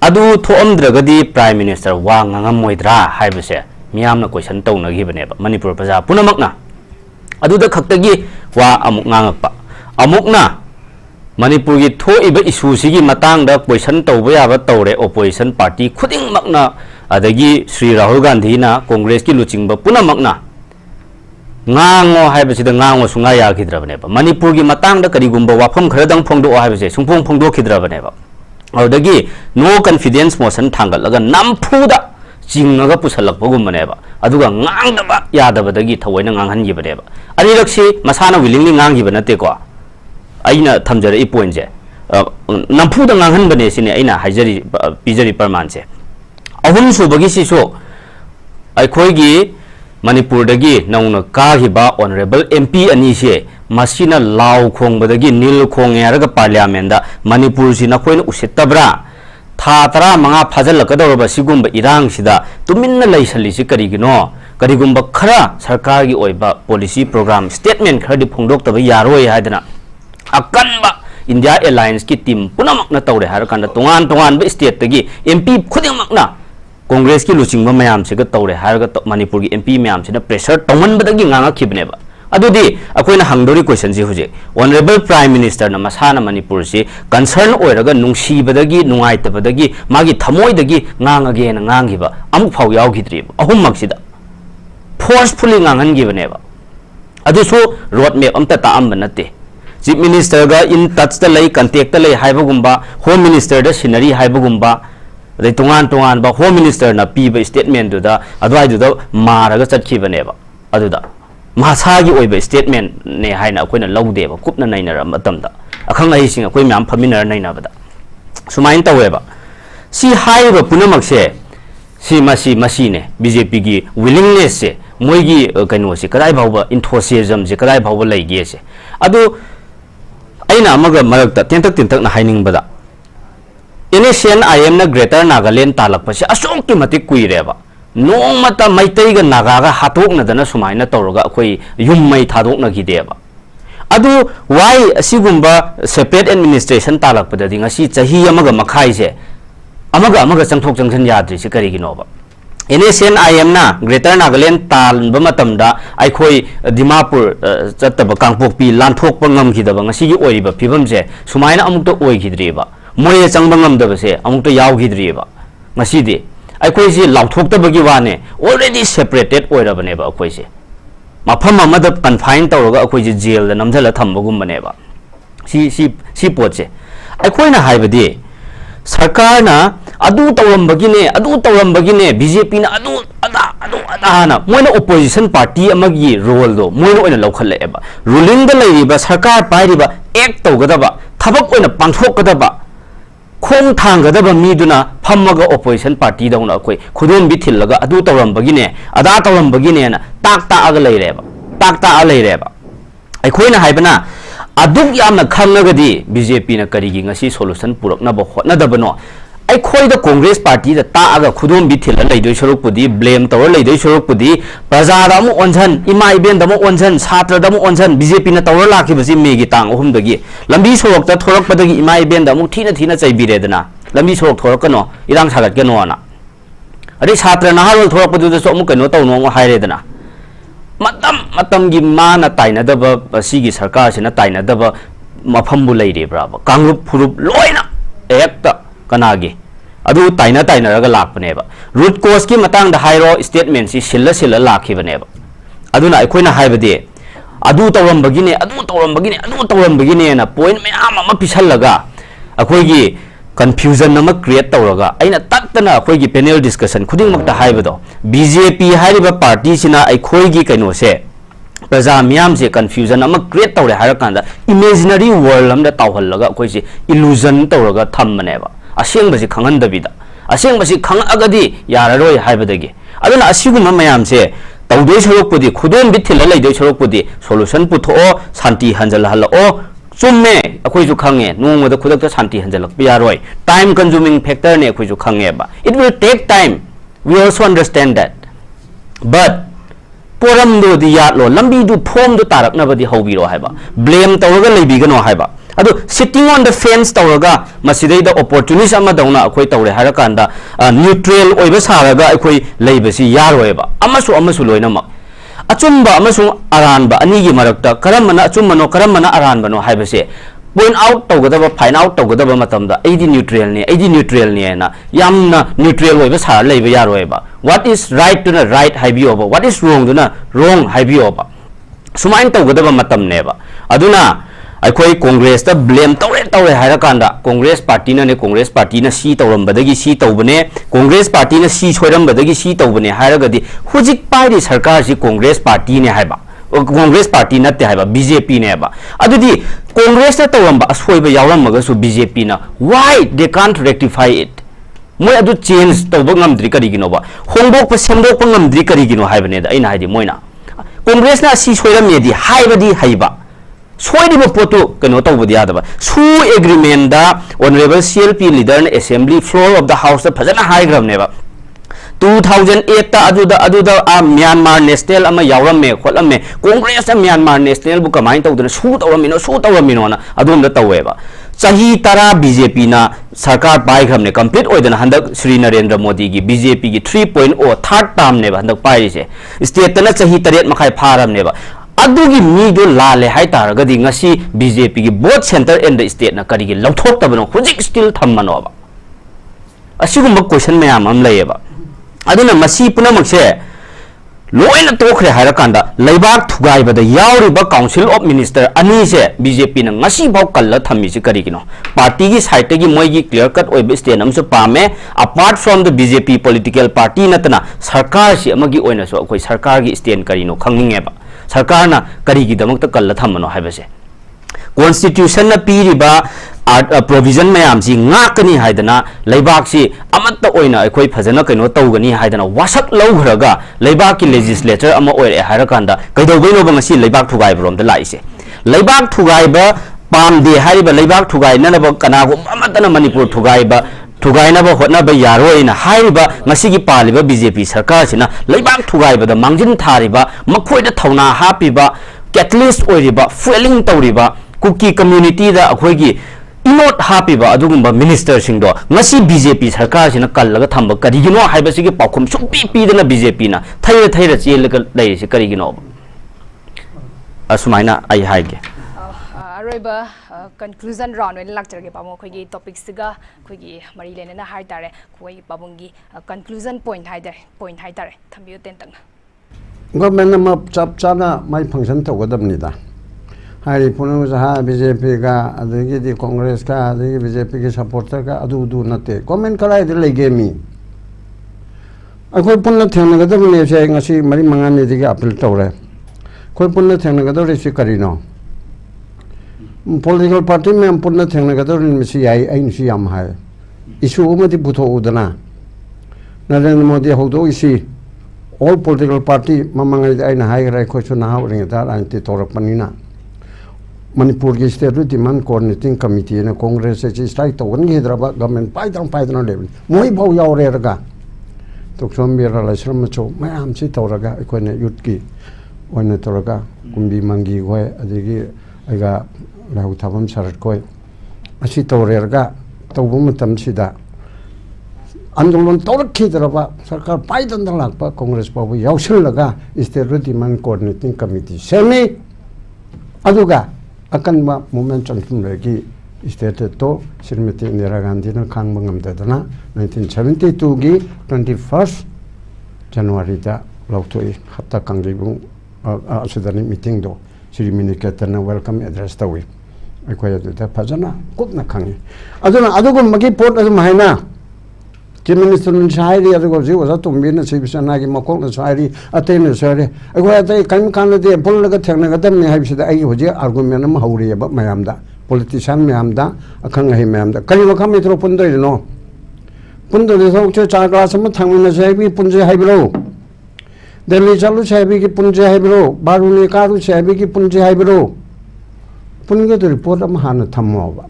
ꯑꯗꯨ ꯊꯣꯛꯑꯝꯗ꯭ꯔꯒꯗꯤ ꯄ꯭ꯔꯥꯏꯝ ꯃꯤꯅꯤꯁꯇꯔ ꯋꯥ ꯉꯥꯡꯉꯝꯃꯣꯏꯗ꯭ꯔꯥ ꯍꯥꯏꯕꯁꯦ ꯃꯤꯌꯥꯝꯅ ꯀꯣꯏꯁꯟ ꯇꯧꯅꯈꯤꯕꯅꯦꯕ ꯃꯅꯤꯄꯨꯔ ꯄ꯭ꯔꯖꯥ ꯄꯨꯝꯅꯃꯛꯅ ꯑꯗꯨꯗ ꯈꯛꯇꯒꯤ ꯋꯥ ꯑꯃꯨꯛ ꯉꯥꯡꯉꯛꯄ ꯑꯃꯨꯛꯅ ꯃꯅꯤꯄꯨꯔꯒꯤ ꯊꯣꯛꯏꯕ ꯏꯁꯨꯁꯤꯒꯤ ꯃꯇꯥꯡꯗ ꯀꯣꯏꯁꯟ ꯇꯧꯕ ꯌꯥꯕ ꯇꯧꯔꯦ ꯑꯣꯄꯣꯖꯤꯁꯟ ꯄꯥꯔꯇꯤ ꯈꯨꯗꯤꯡꯃꯛꯅ ꯑꯗꯒꯤ ಶ್ರೀ ರಾಹುಲ್ ಗಾಂಧꯤꯅ ꯀꯣꯡꯒ꯭ꯔꯦꯁꯀꯤ ꯂꯨꯆꯤꯡꯕ ꯄꯨꯝꯅꯃꯛꯅ ꯉꯥꯡꯉꯣ ꯍꯥꯏꯕꯁꯤꯗ ꯉꯥꯡꯉꯣ ꯁꯨꯡꯉꯥ ꯌꯥꯈꯤꯗ꯭ꯔꯕꯅꯦꯕ ꯃꯅꯤꯄꯨꯔꯒꯤ ꯃꯇꯥꯡꯗ ꯀꯔꯤꯒꯨꯝꯕ ꯋꯥꯐꯝ ꯈꯔꯗꯪ ꯐꯣꯡꯗꯣꯛꯑꯣ ꯍꯥꯏꯕꯁꯦ ꯁꯨꯡꯐꯣꯡ ꯐꯣꯡꯗꯣꯛꯈꯤꯗ꯭ꯔꯕꯅꯦꯕ ꯑꯗꯨꯗꯒꯤ ꯅꯣ ꯀꯟꯐꯤꯗꯦꯟꯁ ꯃꯣꯁꯟ ꯊꯥꯡꯒꯠꯂꯒ ꯅꯝꯐꯨꯗ ꯆꯤꯡꯉꯒ ꯄꯨꯁꯜꯂꯛꯄꯒꯨꯝꯕꯅꯦꯕ ꯑꯗꯨꯒ ꯉꯥꯡꯗꯕ ꯌꯥꯗꯕꯗꯒꯤ ꯊꯑꯣꯏꯅ ꯉꯥꯡꯍꯟꯈꯤꯕꯅꯦꯕ ꯑꯅꯤꯔꯛꯁꯤ ꯃꯁꯥꯅ ꯋꯤꯂꯤꯡꯂꯤ ꯉꯥꯡꯈꯤꯕ ꯅꯠꯇꯦꯀꯣ ꯑꯩꯅ ꯊꯝꯖꯔꯛꯏ ꯄꯣꯏꯟꯁꯦ ꯅꯝꯐꯨꯗ ꯉꯥꯡꯍꯟꯕꯅꯦ ꯁꯤꯅꯦ ꯑꯩꯅ ꯄꯤꯖꯔꯤ ꯄꯔꯃꯥꯟꯁꯦ ꯑꯍꯨꯝ ꯁꯨꯕꯒꯤꯁꯤꯁꯨ ꯑꯩꯈꯣꯏꯒꯤ ꯃꯅꯤꯄꯨꯔꯗꯒꯤ ꯅꯧꯅ ꯀꯥꯈꯤꯕ ꯑꯣꯅꯔꯦꯕꯜ MP ꯑꯅꯤꯁꯦ ꯃꯁꯤꯅ ꯂꯥꯎ ꯈꯣꯡꯕꯗꯒꯤ ꯅꯤꯜ ꯈꯣꯡꯉꯦ ꯍꯥꯏꯔꯒ ꯄꯥꯔꯂꯤꯌꯥꯃꯦꯟꯗ ꯃꯅꯤꯄꯨꯔꯁꯤ ꯅꯈꯣꯏꯅ ꯎꯁꯤꯠꯇꯕ꯭ꯔꯥ ꯊꯥ 15 ꯐꯥꯖꯤꯜꯂꯛꯀꯗꯧꯔꯕ ꯁꯤꯒꯨꯝꯕ ꯏꯔꯥꯡꯁꯤꯗ ꯇꯨꯃꯤꯟꯅ ꯂꯩꯁꯜꯂꯤꯁꯤ ꯀꯔꯤꯒꯤꯅꯣ ꯀꯔꯤꯒꯨꯝꯕ ꯈꯔ ꯁꯔꯀꯥꯔꯒꯤ ꯑꯣꯏꯕ ꯄꯣꯂꯤꯁꯤ ꯄ꯭ꯔꯣꯒ꯭ꯔꯥꯝ ꯁ꯭ꯇꯦꯠꯃꯦꯟ ꯈꯔꯗꯤ ꯐꯣꯡꯗꯣꯛꯇꯕ ꯌꯥꯔꯣꯏ ꯍꯥꯏꯗꯅ ꯑꯀꯟꯕ ꯏꯟꯗꯤꯌꯥ ꯑꯦꯂꯥꯏꯟꯁꯀꯤ ꯇꯤꯝ ꯄꯨꯝꯅꯃꯛꯅ ꯇꯧꯔꯦ ꯍꯥꯏꯔꯀꯥꯟꯗ ꯇꯣꯉꯥꯟꯕ ꯁ꯭ꯇꯦꯠꯇꯒꯤ MP ꯈꯨꯗꯤꯡꯃꯛꯅ ꯀꯣꯡꯒ꯭ꯔꯦꯁꯀꯤ ꯂꯨꯆꯤꯡꯕ ꯃꯌꯥꯝꯁꯤꯒ ꯇꯧꯔꯦ ꯍꯥꯏꯔꯒ ꯃꯅꯤꯄꯨꯔꯒꯤ MP ꯃꯌꯥꯝꯁꯤꯅ ꯄ꯭ꯔꯦꯁꯔ ꯇꯧꯃꯟꯕꯗꯒꯤ ꯉꯥꯡꯉꯛꯈꯤꯕꯅꯦꯕ ꯑꯗꯨꯗꯤ ꯑꯩꯈꯣꯏꯅ ꯍꯪꯗꯣꯔꯤ ꯀꯣꯏꯁꯟꯁꯤ ꯍꯧꯖꯤꯛ ꯑꯣꯅꯔꯦꯕꯜ ꯄ꯭ꯔꯥꯏꯝ ꯃꯤꯅꯤꯁꯇꯔꯅ ꯃꯁꯥꯅ ꯃꯅꯤꯄꯨꯔꯁꯤ ꯀꯟꯁꯔꯟ ꯑꯣꯏꯔꯒ ꯅꯨꯡꯁꯤꯕꯗꯒꯤ ꯅꯨꯡꯉꯥꯏꯇꯕꯗꯒꯤ ꯃꯥꯒꯤ ꯊꯃꯣꯏꯗꯒꯤ ꯉꯥꯡꯉꯒꯦꯅ ꯉꯥꯡꯈꯤꯕ ꯑꯃꯨꯛ ꯐꯥꯎ ꯌꯥꯎꯈꯤꯗ꯭ꯔꯤꯕ ꯑꯍꯨꯝꯃꯛꯁꯤदा ꯐꯣꯔꯁꯐꯨꯜꯂꯤ ꯉꯥꯡꯍꯟꯈꯤꯕꯅꯦꯕ ꯑꯗꯨꯁꯨ ꯔꯣꯗ ꯃꯦꯞ ꯑꯝꯇ ꯇꯥꯛꯑꯝꯕ ꯅꯠꯇꯦ chief minister in touch contact हाइबगुम्बा होम मिनिस्टर सिनरी हाइबगुम्बा अदै तोंगान तोंगान होम मिनिस्टर पीब स्टेटमेंट अदुवाइदुदा मारगा चटखिबनेबा अदुदा मासागी ओइबा स्टेटमेंट ने हाइना अखोइना लौदेबा कुपना नैनरा मतमदा अखंग अहिसिंग अखोइ म्याम फमिनर नैनाबदा सुमाइन तवेबा सी हाइबा पुनमकसे सी मसीने बीजेपी की विलिंगनेस से मोइगी कइनोसे कदाइ भावबा इंथोसियाजम से कदाइ भावबा लैगे से अदु अइना अमगा मरकता तेंतक ना हाइनिंगबदा इनिशियन आईएम ना ग्रेटर नागालैंड तालकपसे असोक्ति मतिक कुइरेबा नोंमता मैतैगा नागागा हातोकनदना सुमाइना तौरगा अखोइ युम्मै थादोकनगिदेबा अदु वाई असिगुम्बा सेपरेट एडमिनिस्ट्रेशन तालकपददि ngasi chahi amaga makhai amaga changthok changsan yadri se kariginova इनिशियन आईएम ना ग्रेटर नागालैंड तालबा मतमदा आइखोइ दिमापुर चत्तबा कांगपोकपी लांथोकप ngamखिदबा ngasi gi ओइबा फिबमसे सुमाइना अमुक्तो ओइखिद्रिबा मोये चंगबा ngamदबसे अमुक्तो यावखिद्रिबा ngasi दि आइखोइ जे लावथोक्तबगी वाने ऑलरेडी सेपरेटेड ओइरबनेबा अखोइ से मफम अमदा कन्फाइन तौरगा अखोइ जे जेल दा नमझला थम्बगुमबनेबा सी पोचे आइखोइना हाइबदि सरकार ना अदु तौरंबगिने बीजेपी ना अदु मोइना ओपोजिशन पार्टी अमगी रोल दो मोइना ओइना लौखलेबा रूलिंग द लैरिबा सरकार पाइरिबा एक्ट तौगदबा थबक ओइना पांथोकदबा खोंग थांगदबा मीदुना फम्मगा ओपोजिशन पार्टी दौना अखोइ खुदोन बिथिलगा अदु तौरंबगिने अदा तौरंबगिने ना ताक लैरेबा अखोइना हाइबना अदुक यामना खंगगदी बीजेपी ना करिगी ngasi सोल्यूशन पुरकनबा होटनदबनो ai khoi da congress party da ta aga khudom bi thil lai doi sorok pudi blame tor lai doi sorok pudi praja da mu onjan imai ben da mu onjan satra da mu onjan bjp na tor la ki basi me gi tang ohum da gi lambi sorok ta thorak padagi imai ben da mu thina chai bi re dana lambi sorok thorak kano irang sagat ke no na ade satra na harol thorak padu da so mu kano taw no hai re dana matam gi mana taina da ba sigi sarkar sina taina da ba mafam bu lai re bra ba kangrup phurup loina ekta kanagi adu taina raga lakpane ba root cause ki matang da hairo statement si silla lakhi bane ba aduna aikoina haibade adu tawram bagine na point me ama pisallaga akoi gi confusion nama create tawraga aina tattana akoi gi panel discussion khuding makta haibado BJP hariba party sina aikoi gi kaino se praja miyam se confusion ama create tawre harakanda imaginary world amda tawhallaga akoi si illusion tawraga thammane ba aseng basi khangan dabida aseng basi khang agadi yararoi haibadagi aduna asiguma mayam se tawdoi sorok pudi khudon bithil lai doi sorok pudi solution putho santi hanjal hala o chumme akoi ju khange nungma da khudak ta santi hanjal yaroi time consuming factor ne akoi ju khange ba it will take time we also understand that but poram do di yatlo lambi du phom du tarak na badi hobiro haiba blame tawga leibi gano haiba adu sitting on the fence tawraga masidai da opportunity ama dauna akoi tawre harakanda neutral oiba saraga akoi leibasi yaroeba amasu loinama achumba amasu aranba ani gi marakta karamana achummano karamana aranbano haibase point out tawgadaba find out tawgadaba matamda aidi neutral ne na yamna neutral oiba sar leiba yaroeba what is right to na right haibioba what is wrong to na wrong haibioba sumain tawgadaba matam neba aduna aikoi congress ta blame tawre harakanda congress party na si tawrambadagi si tawbane congress party na si soirambadagi si tawbane haragadi hujik pairi sarkar si congress party ne haiba congress party natte haiba BJP ne haiba adudi congress ta tawramba asoiba yawramaga su BJP na why they can't rectify it moi adu change tawba ngamdri karigino ba hongdok pa semdok pa ngamdri karigino haibane da aina haidi moina congress na si soiramedi haibadi haiba soidiba poto kano tawbadi yadaba su agreement da honorable CLP leader na assembly floor of the house da phajana haigram neba 2008 ta aduda Myanmar national ama yawramme kholamme congress Myanmar national bu kamai tawduna su tawramino na adum da taweba chahi tara BJP na sarkar pai gramne complete oidana handak Sri Narendra Modi gi BJP gi 3.0 third term ne ba handak pai se state na chahi taret makhai pharam ne ba adugi mi do lale hai taragadi ngasi BJP gi both center and the state na karigi lauthok tabano hujik still thammano ba asigumba question mayam am layeba aduna masi punamakse loina tokre harakanda laibak thugai bada yauri ba council of minister ani se BJP na ngasi bau kalla thammi se karigino party gi side gi moi gi clear cut oi state namsu pame apart from the BJP political party natana sarkar si amagi oina so koi sarkar gi stand karino khangninge ba sarkar na karigi damakta kalla thammano haibase constitution na piriba provision mayam si ngakani haidana laibak si amatta oina akoi phajana kaino tawgani haidana wasak laughraga laibak ki legislature ama oire harakanda kaidobaino bangasi laibak thugai brom da laise laibak thugai ba pamde hariba laibak thugai nanaba kanago amatana manipur thugai ba thugaina ba hotna ba yaroina hariba ngasigi paliba BJP sarkar sina laibak thugai ba da mangjin thariba makhoida thauna hapiba catalyst oiriba fueling tawriba kuki community da akhoigi inot hapiba adugumba minister singdo ngasi BJP sarkar sina kallaga thamba karigino haibasigi pakhum sukpi pidana BJP na thaira chelaga laisi karigino asumaina ai haige aroiba conclusion round when lecture pamo khogi topic siga khogi mari lena hai tare khoi babungi conclusion point haidare thambiyo tentang government ma chap chana mai function to godamnida hari punu sa BJP ka adagi di congress ka adagi BJP ki supporter ka adu nate comment kalai de legemi akoi punna thena gadam ne se ngasi mari mangani di appeal tawre koi punna thena gadam re si karino political party में पुनः थेंगना कदर निमिषी आई निमिषी याम है issue उमती पुथो Udhna Narendra Modi होदो इसी all political party mamang आई ना high राय कोई चुनाव ring था राजनीति तौर पर Neena Manipur ki state demand coordinating committee na Congress se strike to wan ge dra ba government pai dang le moi bau yaw re raga to som bi ra la shram cho ma am chi to raga ko ne yut ki wan to raga kumbi mangi ko adigi aiga lau thabam sarat ko asi to re raga to bu matam sida आंदोलन तौरखीद्रबा सरकार पाइदन लापा कांग्रेस बाबू यावसलगा state demand coordinating committee सेमी अदुगा अकनबा मूवमेंट चंथुमरेगी स्टेट तो श्रीमती इंदिरा गांधी ने खांग ngамдадана 1972 गी 21 जनवरी दा लौथोई हप्ता कांगलिबु असुदानी मीटिंग दो श्री मिनिकेतन वेलकम एड्रेस तवी अखोय अदुदा फजना कुपना खांगी अदुना अदुगु मगी पोर्ट अदुम हाइना Chief Minister Nshayri adugo ji waza tumbi na sibisana gi makok na shayri ate na shayri ago ate kaim kan de pol ga thengna ga dam ne hai bisida ai hoje argument ma hauri ba mayam da politician mayam da akhang hai mayam da kali wakam mitro pundo no pundo de so che cha class ma thangmi na shaybi punje hai bro Delhi chalu shaybi ki punje hai bro baruni karu shaybi ki punje hai bro punge de report am han thammo ba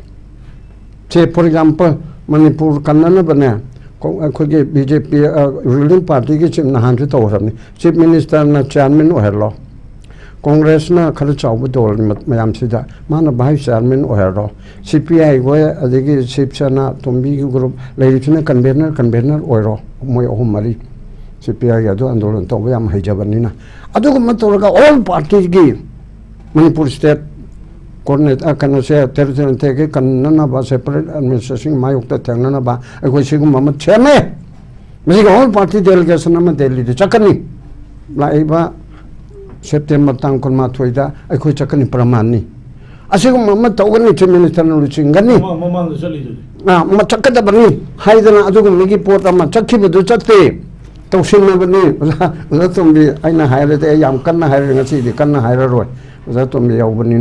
che for example Manipur kannana bana कोई BJP ruling party की chief नहान से तौरबनी chief minister ना chairman ओहरलो Congress ना खर चाव दोल मयाम सिदा माना भाई चेयरमैन ओहरलो सीपीआई को अदगी शिवसेना तुम्बी की ग्रुप लेरिचने कन्वेनर ओइरो मोय अहुम मरी सीपीआई अदो आंदोलन तो याम हैजबनीना अदुगु मतोरगा ऑल पार्टी की मणिपुर स्टेट कोऑर्डिनेट कनो से टेरिटोरियल थे के कन्नना बा सेपरेट एडमिनिस्ट्रेशन मायुक्त थेंगना बा अखोय सिगु मम छेमे मिस ऑल पार्टी डेलीगेशन न दिल्ली दे चकनी लाइबा सेप्टेम्बर तांग कोन मा थोइदा अखोय चकनी प्रमाणनी असिगु मम तौगनी चीफ मिनिस्टर नु चिंगनी ममान चली म चकदा बनी हाइदना अदुगु मिगी पोर्ट अमा चखिबदु चते तौसिन बनी उदा तुमबी आइना हाइरते याम कन्ना higher ngasi di kanna hairaroi uda tumbi yaubani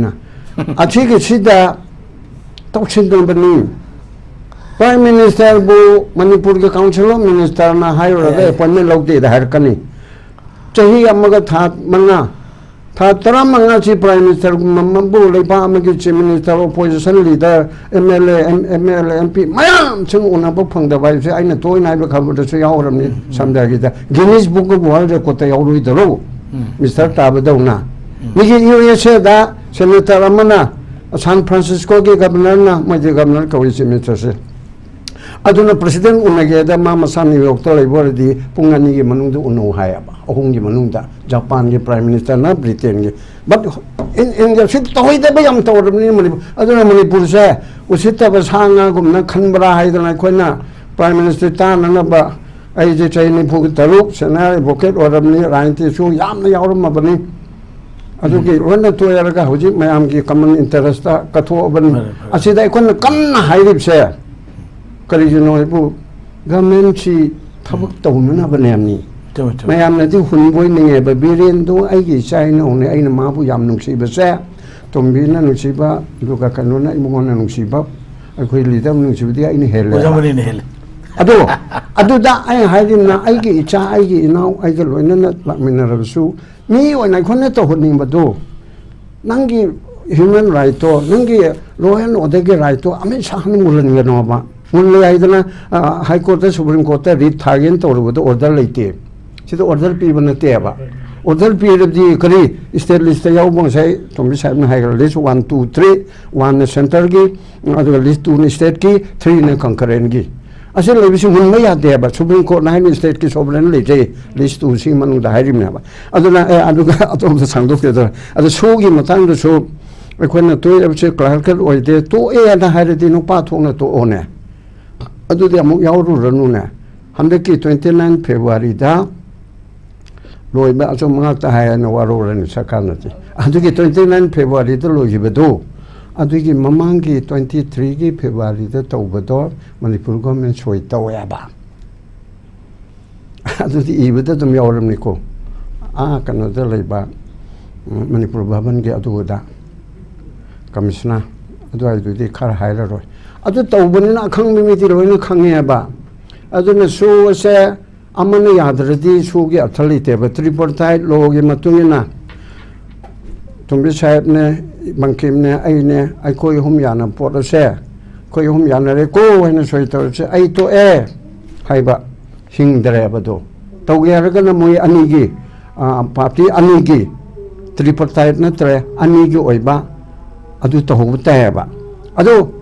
अच्छी की सीधा तौसिंदबनी प्राइम मिनिस्टर बु मणिपुर के काउंसिल मिनिस्टर ना हाइरगा अपॉइंटमेंट लौते हाइरकनी चाही अमगा था मंगा था तरा मंगा ची प्राइम मिनिस्टर मम्बु लेपा अमगे chief minister opposition leader MLA MP मयाम छिन उनाबो फंगदबाय से आइना तोय नाइबो खबर से यावरमनी समदागिदा Guinness book of world record यावरुइ दरो मिस्टर ताबदौना निजे यूएसए दा सेनेटर अमना सान फ्रांसिस्को के गवर्नर ना मजे गवर्नर कवि सेनेटर से अदुना प्रेसिडेंट उनगे दा मा मसा न्यूयॉर्क तो लेबोरदी पुंगानी के मनुंग दु उनो हायाबा अहुंग के मनुंग दा जापान के प्राइम मिनिस्टर ना ब्रिटेन के बट इन द सिट तोय दे बयम तोरमनी मनि अदुना मणिपुर से उसित बसांगा गुमना खनबरा हाइदना खोना प्राइम मिनिस्टर ताना बा आई जे चाइनी फुग तरुक सेना एडवोकेट ओरमनी राजनीति सु यामना यावरमबनी अदुगी रोना तोयरगा हुजी मयाम की कॉमन इंटरेस्ट कथोबन असिदा इकोन कन्ना हाइरिबसे करिजनो इबु गवर्नमेंट सी थबक तौनना बनेमनी मयाम नदी हुनबोय निगे बिरेन दो आइगी चाइना होने आइना माबु याम नुसिबसे तोमबिना नुसिबा दुगा कनोना इमुगोना नुसिबा अखोय लीडर नुसिबदी आइना हेले ओजामनी ने हेले अदुदा आई हाइरिना आइगी इचा आइगी इनाउ आइगे लोइनना लामिनरबसु मी ओना खोने तो होनिंबदो नंगी ह्यूमन राइट तो नंगी लॉ एंड ऑर्डर के राइट तो अमे साहन मुलनगनोबा मुलले आइदना high court supreme court writ थागेन तोरबदो ऑर्डर लेते सिदो ऑर्डर पीबनतेबा ऑर्डर पीरबदी करी स्टेट लिस्ट यावबों से तुमबी साहब ने हाइगर लिस्ट 1 2 3 1 सेंटर की अदुगा लिस्ट 2 स्टेट की 3 ने कंकरेंट की असल लेबिसि मुनबा यादेबा सुप्रीम कोर्ट नाइन स्टेट की सोवरेन लेजे लिस्ट टू सी मनु दा हाइरिमनेबा अदुना अदुगा अतोम सांगदोकेदा अदु सोगी मतंग सो अखोना तोय अबसे क्लार्कल ओइदे तो ए ना हाइरदि नुपा थोंना तो ओने अदुदि अमु यावरु रनुने हमदकी 29 फेब्रुआरी दा लोइबा असो मंगाता हायना वारोरन सकानति अदुगी 29 फेब्रुआरी दा लोइबदो अदुगी ममांगी 23 की फेब्रुआरी दा तौबदो मणिपुर गवर्नमेंट सोई तौयाबा अदुदी इबदा तुम यावरमनिको कनोदा लेबा मणिपुर भवन के अदुदा कमिश्नर अदुदी खर हाइररोय अदु तौबनिना अखंग मिमिति लोइना खंगेबा अदुना सुसे अमन यादरदी सुगे अर्थलितेबा ट्रिपल टाइट लोगे मतुंगिना तुम्बी साहेब ने bangkim ne ai ne ai koi hum yana pot se koi hum yana re ko haina soi to se ai to haiba hing dare ba do to ya ra na moi ani gi party ani gi tripartite na tre ani gi oiba adu to hu ta ba adu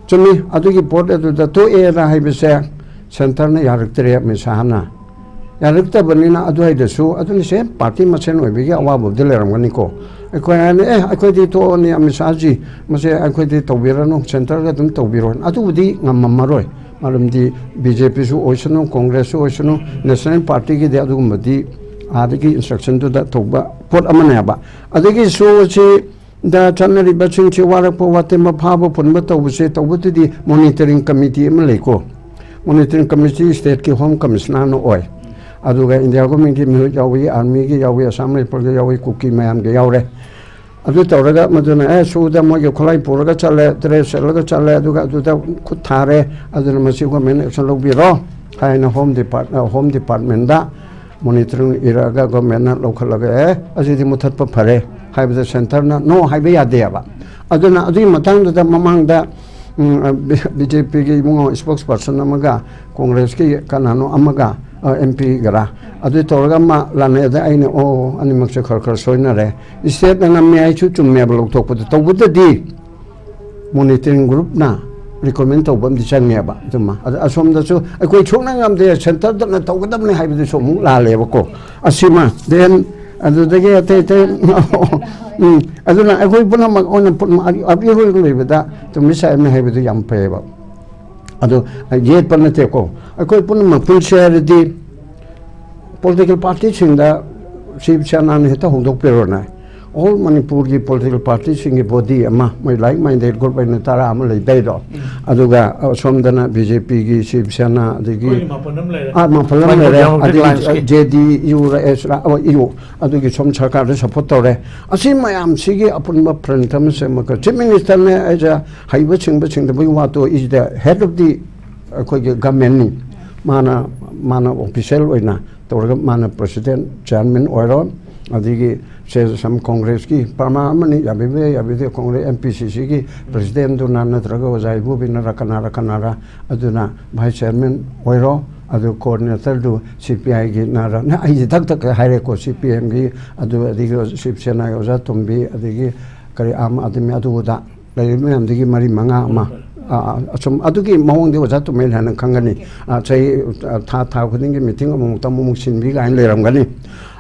chumi adu gi pot adu da to ra haiba se center na yarak tre me sahana yarak ta banina adu hai da su adu ni se party ma chen oi bi ga wa bu de le ram ni ko ai di to ni amisaji ma se ai di to bira no center ga dum to biro adu di ngam maroi malum di BJP su oisano Congress su oisano National Party ki de adu madi adigi instruction to da to ba pot amana ba adigi su chi da chanari ba chung chi warak po wate ma pha bo pon ba to se to bu di monitoring committee ma le ko monitoring committee state ki home commissioner no oi adu ga India government ki mi yawi army ki yawi Assam Rifle ki yawi kuki mayam ki yawre adu tawraga maduna su da mo ge kholai puraga chale tre selaga chale adu ga adu da kuthare adu na masi ko men action log bi ro hai na home department da monitoring iraga government na lokhalaga aji di muthat pa phare hai ba center na no hai ba ya de ba adu na adu matang da mamang da BJP ki mo spokesperson amaga Congress ki kanano amaga MP gara adu tawraga ma lane da aine o ani makse khar soina re state na me ai chu chum me blok thok pu to bu di monitoring group na recommend to bam di chang me ba tuma asom da chu akoi chok na ngam de center da na to ga dam ne hai bi so mu la le ba ko asima then adu de ge te adu na akoi puna ma on pun abi ro le ba da to mi sa me hai bi yam pe ba adu ye pan te ko akoi pun ma pun share di political party sinda Shiv Sena ne ta hong dok pero na all Manipur ki political party singi body ama my like minded group in tara am le dai do aduga somdana BJP ki Shiv Sena adigi ma palam le adigi JDU esra yu adugi som sarkar de support tore asim mayam sigi apun ma prantam se ma chief minister ne aja haiba chingba chingda bui wa to is the head of the government ni mana official oina tawraga mana president chairman oiro adigi se sam congress ki parma mani yabe congress MPCC ki president do na natraga wajai bu bin rakana aduna vice chairman oiro adu coordinator do CPI ki nara na ai tak haire ko CPM ki adu adigi Shivsena oja tumbi adigi kari am admi adu da lai me amdigi mari manga ma asum adugi mawang de oja to mel hanan khangani chai tha khuding ki meeting among tamung sin bi ga in leram gani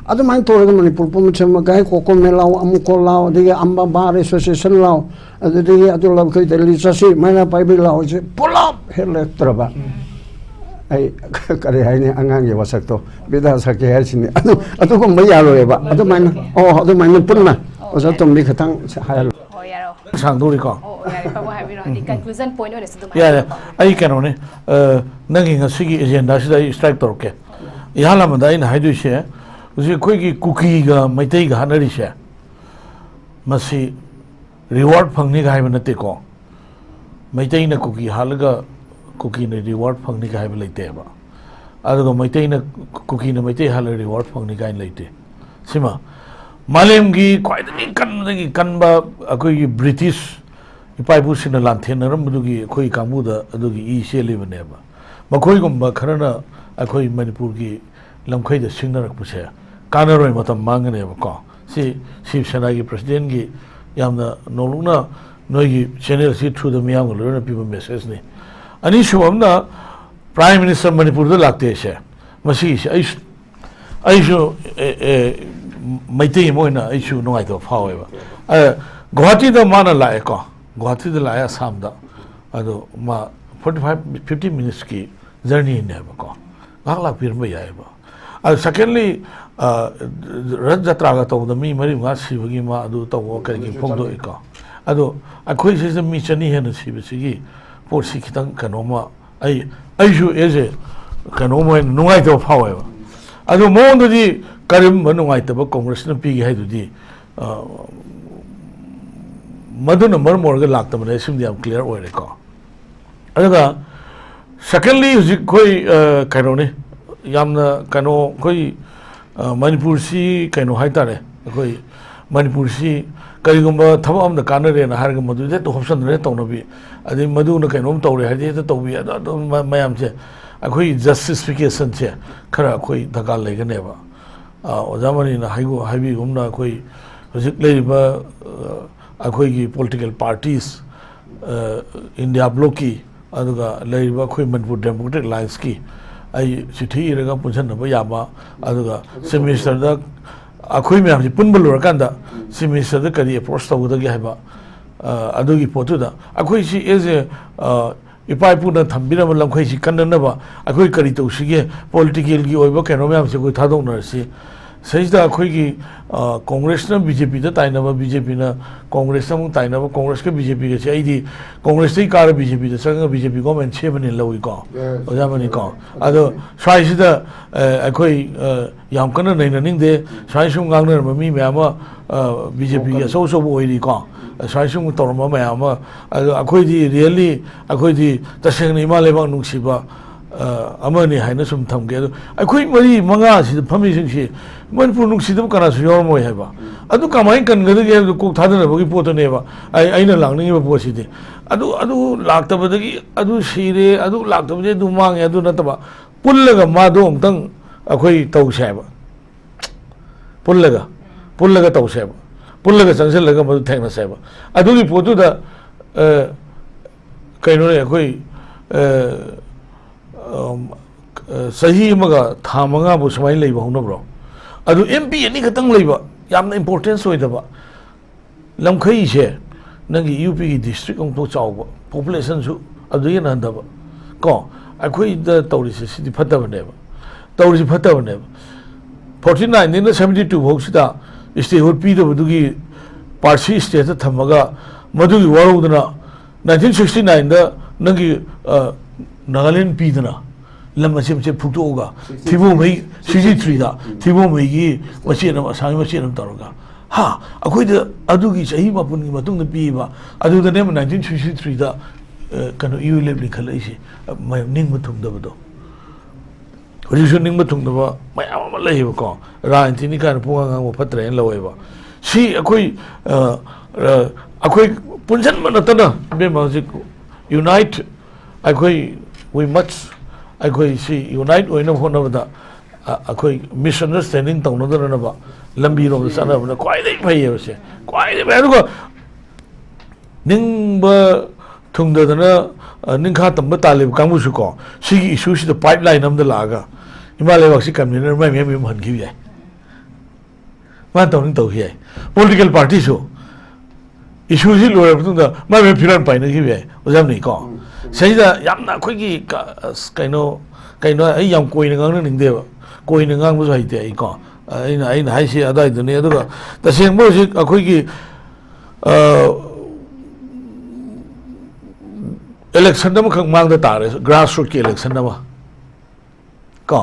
adu man to ga mani purpum chama ga ko melaw am ko law de amba bar association law adu de adu law kai de lisasi mana pai bi law je pulap hele traba ai kare hai ne angang ye wasak to bida sak ye sin adu ko mai ya lo ba adu man punna oja to mi khatang ha sang du ri ko the conclusion point is to ya ai kano ne nangi ngasigi agenda sida strike tor ke yala ma dai na haidu she usi koi ki cookie ga maitai ga hanari she masi reward phangni ga haibana te ko maitai na cookie halaga cookie ne reward phangni ga haibala leite ba adu maitai na cookie na maitai halaga reward phangni ga leite sima malem gi kwai kan ba akoi British ipaibu sina lanthen ram dugi khoi kamu da adugi I sele bane ba makhoi gumba kharana akhoi Manipur gi lamkhai da singnarak puse kanaroi matam mangane ba ko si Shiv Sena gi president gi yamna noluna noi gi channel si through the miyam lo people message ni ani shubamna prime minister Manipur da lakte she masi aisho maitei moina aisho no ai to phawe ba Guwahati da mana lae ko Guwahati da lae Assam da ado ma 45-50 minutes ki journey ne ba ko gakla pir me yae ba secondly Rath Jatra ga to da mi mari nga sibagi ma ado to wo ka gi phong do ko ado akhoi se mi chani he na sibasi gi por si kitang kanoma aisho eze kanoma nungai to phawe ba ado mo ndo di karim nungai ta ba Congress na pi gi hai du di maduna marmor ga lakta mane sim am clear oire ko adaga secondly koi kaino ne yamna kano koi Manipur si kaino haitare koi Manipur si करीगुम्बा थबक अमदा कानरेना हारगा मदुदे तो होप्सनरे तौनबी अदि मदुना कैनोम तौरे हादि तो तौबी अदो मयाम से अखोई justification से खरा अखोई दरकार लेगनेबा ओजामनी ना हाइबी गुमना अखोई हजिक लेबा अखोई की पॉलिटिकल पार्टीज इंडिया ब्लॉक की अदुगा लेबा अखोई मनपुर डेमोक्रेटिक लाइन्स की आई चिठी इरगा पुनसनबा याबा अदुगा सेमिस्टर दा अखोई मैम से पुनब लोरकांदा सेमिस्टर दा करी अप्रोच तौगदगे हाइबा अदुगी पोतुदा अखोई सी एज ए इपा इपुना थम्बिरम लमखै सी कन्ननबा अखोई करी तौसिगे पॉलिटिकल की ओइबा कैनो मैम से कोई थादोनरसी सहिदा अखोई की कांग्रेस ना बीजेपी दा ताइनबा बीजेपी ना कांग्रेस ना मुंग ताइनबा कांग्रेस के बीजेपी के से आइदी कांग्रेस से कार बीजेपी दा संग बीजेपी गवर्नमेंट छे बने लवी को ओजामनी को अदो स्वाइसिदा अखोई याम कन्न नैननिंग दे स्वाइसुम गांगनर ममी मैम बीजेपी के सो ओइरी को स्वाइसुम तौरम मैम अखोई दी रियली अखोई दी तसेंग इमा लेबा नुसिबा अमनी हाइना सुम थमगे अखोई मरी मंगा सि फमी सिंसी मनपुर नुसिदम कना सु योरमोय हेबा अदु कमाइन कनगदगे कोक थादनबगी पोतनेबा आइना लांगनिबा पोसिदि अदु लाक्तबदगी अदु सिरे अदु लाक्तबजे दु मांगे अदु नतबा पुल्लगा मादो अमतंग अखोई तौसेबा पुल्लगा तौसेबा पुल्लगा चंगसलगा मदु थेंगनसेबा अदुगी पोतुदा कैनोने अखोई सही मगा था मंगा बु समाई लेबा होनब्रो अदु एमपी एनी खतंग लेबा यामना इंपोर्टेंस होइदबा लमखई से नंगी यूपी की डिस्ट्रिक्ट अंग तो चावबा पॉपुलेशन सु अदु ये नंदबा को अखोई द तौरिसे सिदि फतबनेबा तौरिसे फतबनेबा 49 दिन 72 भौसिदा स्टेट पीदबदुगी पार्टी स्टेट थमगा मदुगी वरोदना 1969 दा नंगी नागालैंड पीदना लम्बा से फुटोगा थिबो मई 63 दा थिबो मई की मचेन असामी मचेन तौरगा हा अखोई द अदुगी सही मापुन की मतुंग द पीबा अदुदने 1963 दा कनो यू लेबली खलैसी मै निंग मथुंग दबदो हरिसु निंग मथुंग दबा मयाम अमा लैबा को राजनीति कान पुंगा गांग फत्रे लवेबा सी अखोई पुंजन मनतना बे माजिक यूनाइट अखोई we much अखोई सी यूनाइट ओइना होनबदा अखोई मिसअंडरस्टैंडिंग तौनदनबा लंबी रोम सनबना क्वाइदे फैयबसे क्वाइदे बेरुगो निंबा थुंगदना निंखा तंब तालिब कांगुसु को सिगी इशू सी द पाइपलाइन अमदा लागा हिमालय वाक्सी कन्वीनर मै मे हनखि याय मा तौनिंग तौहि याय पॉलिटिकल पार्टी सो इशू सी लोर तुंदा मै मे फिरन पाइनखि याय ओजामनि को सहीदा यामना अखोई कइनो आई याम कोइन गांग निंगदेबा कोइन गांग बसु हाइते आई को आइना हाइसे अदाइ दुने अदुगा तसेंबो सि अखोई की इलेक्शन दम खंग मांगदा तारे ग्रास रूट की इलेक्शन दमा को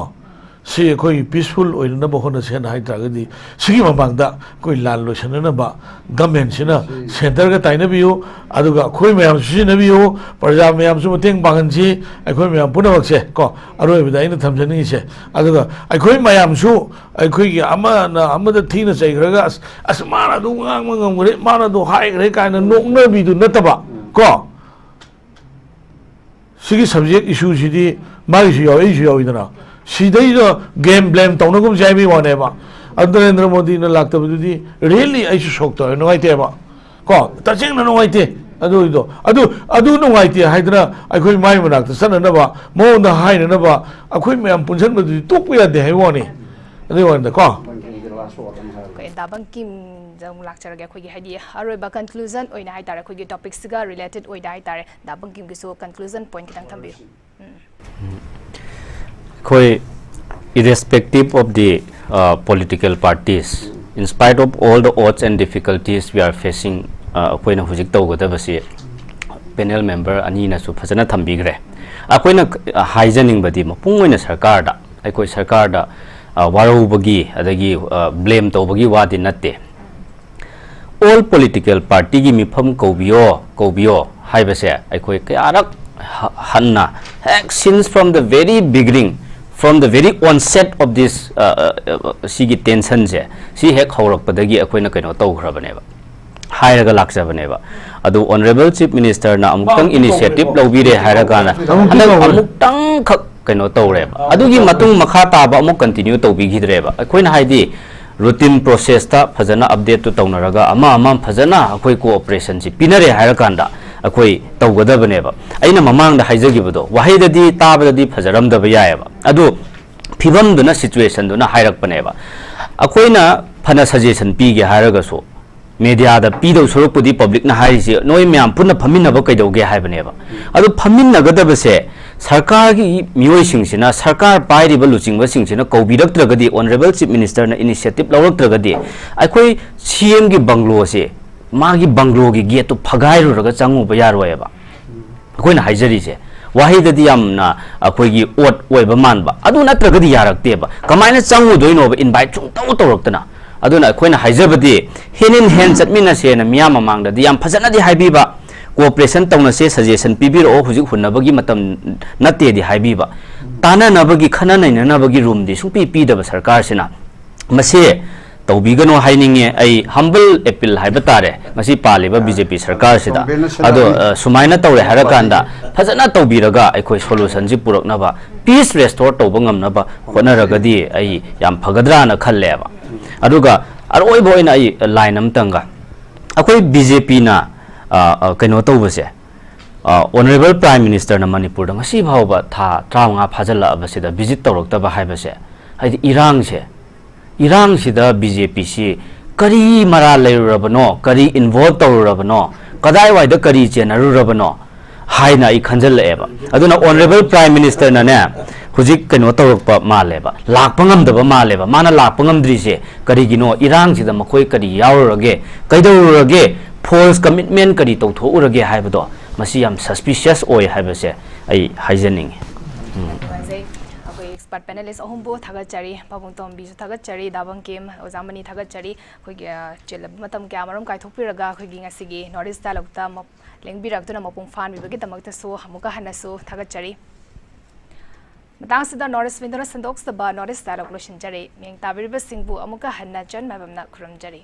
सी अखोई पीसफुल ओइना बहोना सेन हाइत्रागदी सिगी मबांगदा कोई लाल लोसननबा गवर्नमेंट सिना सेंटर का ताइनबियो अदुगा अखोई मयाम सिनबियो प्रजा मयाम सु मतेंग बांगनसी अखोई मयाम पुनमक्से को अरोइबदा इन थमजनिसे अदुगा अखोई मयाम सु अखोई की अमदा थीना चैग्रगा असमाना दु ngang ngरे माना दु हाइग्रे काइना नोकनबिदु नतबा को सिगी सब्जेक्ट इशू सिदी मागिसु याइदना सीधे गेम ब्लेम तौनगुम जाइबी वानेबा नरेंद्र मोदी ने लाक्तबदुदी रियली ऐसु सोक्तो नुगाइतेबा को तसेंग नुगाइते अदु नुगाइते हाइदना अखोई माइ मनाक्त सननबा मोंदा हाइननबा अखोई मयाम पुनसनबदुदी तोकु यादे हाइवानी अदु वानदा को दाबंग किम जंग लाक्चरगे अखोई हाइदी अरोइबा कंक्लूजन ओइना हाइतारे अखोई टॉपिक्स गा रिलेटेड ओइदा हाइतारे दाबंग किम गिसो कंक्लूजन पॉइंट कितंग थंबियो irrespective of the political parties, in spite of all the odds and difficulties we are facing, akoina hujik tawgadabasi panel member anina su phajana thambigre akoina haijaning badi mapung oina sarkar da akoi sarkar da warubagi adagi blame tawbagi wadi natte all political party gi mifam kobiyo haibase akoi kayarak hanna since from the very beginning, from the very onset of this sigi tension je si hek haurak padagi akoina kaino tawgrabane ba हायरगा लाक्सबनेबा अदु honourable chief minister ना अमुक्तंग initiative लौबिरे हायरगाना अमुक्तंग खक कनो तौरेबा अदुगी मतुंग मखा ताबा अमुक continue तौबिगिद्रेबा अखोइना हाइदि routine process ता फजना update तो तौनरगा अमा फजना अखोइ cooperation सि पिनरे हायरकांदा अखोइ तौगदबनेबा अइना ममांग दा हाइजगिबदो वाहिददी ताबददी फजरमदब यायबा अदु फिबमदुना सिचुएशन दुना हायरकपनेबा अखोइना फना सजेशन पीगे हायरगसो मीडिया दा पीदो सरुपुदी पब्लिक ना हाइसि नोय म्याम पुन फमिनबो कैदोगे हाइबनेबा अदु फमिनगदबसे सरकार की मियोइसिंगसिना सरकार पाइरिबा लुचिंगबसिंगसिना कौबिरक्त्रगदी ऑनरेबल चीफ मिनिस्टर ना इनिशिएटिव लौरक्त्रगदी अखोइ सीएम की बंगलो से मागी बंगलो की गेट तो फगाइरुरगा चंगुबा यारोयबा अखोइना हाइजरिसे वाहिददी यामना अखोइगी ओट ओइबा मानबा अदु नत्रगदी यारक्तेबा कमाइना चंगुदोइनोबा इनवाइट सुंतौ तौरक्तना अदुना अखोइना हाइजबदी हेन इन हेन चटमिनासेना मियाम ममांगददी याम फजनादी हाइबिबा कोऑपरेशन तौनसे सजेशन पीबिरो हुजिक हुनबगी मतम नतेदी हाइबिबा तानानबगी खननैननबगी रूमदी सुपी पीदब सरकार सिना मसे तौबिगनो हाइनिंगे आई हम्बल एपील हाइबा तारे मसी पालिबा बीजेपी सरकार सिदा अदो सुमाइना तौरे हारकांदा फजना तौबिरगा अखोइ सोल्यूशन जि पुरकनबा पीस रेस्टोर तौबा ngamnaba होनरगदी आई याम फगद्राना खल्लेबा अदुगा अरोइबो इन आई लाइन अमतंगा अखोइ बीजेपी ना कनो तौबसे ऑनरेबल प्राइम मिनिस्टर ना मणिपुर दा ngasi भावबा था 35 फाजला अबसिदा विजिट तौरक्तबा हाइबसे हाइदि इरांग सिदा बीजेपी सी करी मरा लेरुरबनो करी इन्वॉल्व तौरुरबनो कदाय वाइद करी चेनरुरबनो हाइना इ खंजलएबा अदुना ऑनरेबल प्राइम मिनिस्टर ना ने हुजिक कनो तौरक्पा मालेबा लाकपंगमदबा मालेबा माना लाकपंगमद्रिसे करीगिनो इरांग सिदा मखोय करी यावरगे कैदौरगे फॉल्स कमिटमेंट करी तौथोउरगे हाइबदो मसी याम सस्पिशियस ओय हाइबसे आई हाइजनिंग एक्सपर्ट पैनलिस्ट अहुम्बो थागतचरी पाबुंग तोंबीसु थागतचरी दाबंग केम ओजामनी थागतचरी खोगी चेलब मतम क्या मरम काइथोपिरगा खोगी ngasiगी नॉर्थ ईस्ट डायलॉगता लेंबिरक्तुना मपुंग फानबिबगी दमक्तसु हमुका हनसु थागतचरी मतंगसिदा नॉर्थ ईस्ट विंदोना संदोक्सबा नॉर्थ ईस्ट डायलॉग लोशनचरी मेंग ताबिरबसिंगबु अमुका हन्ना चन मैबमना खुरमजरी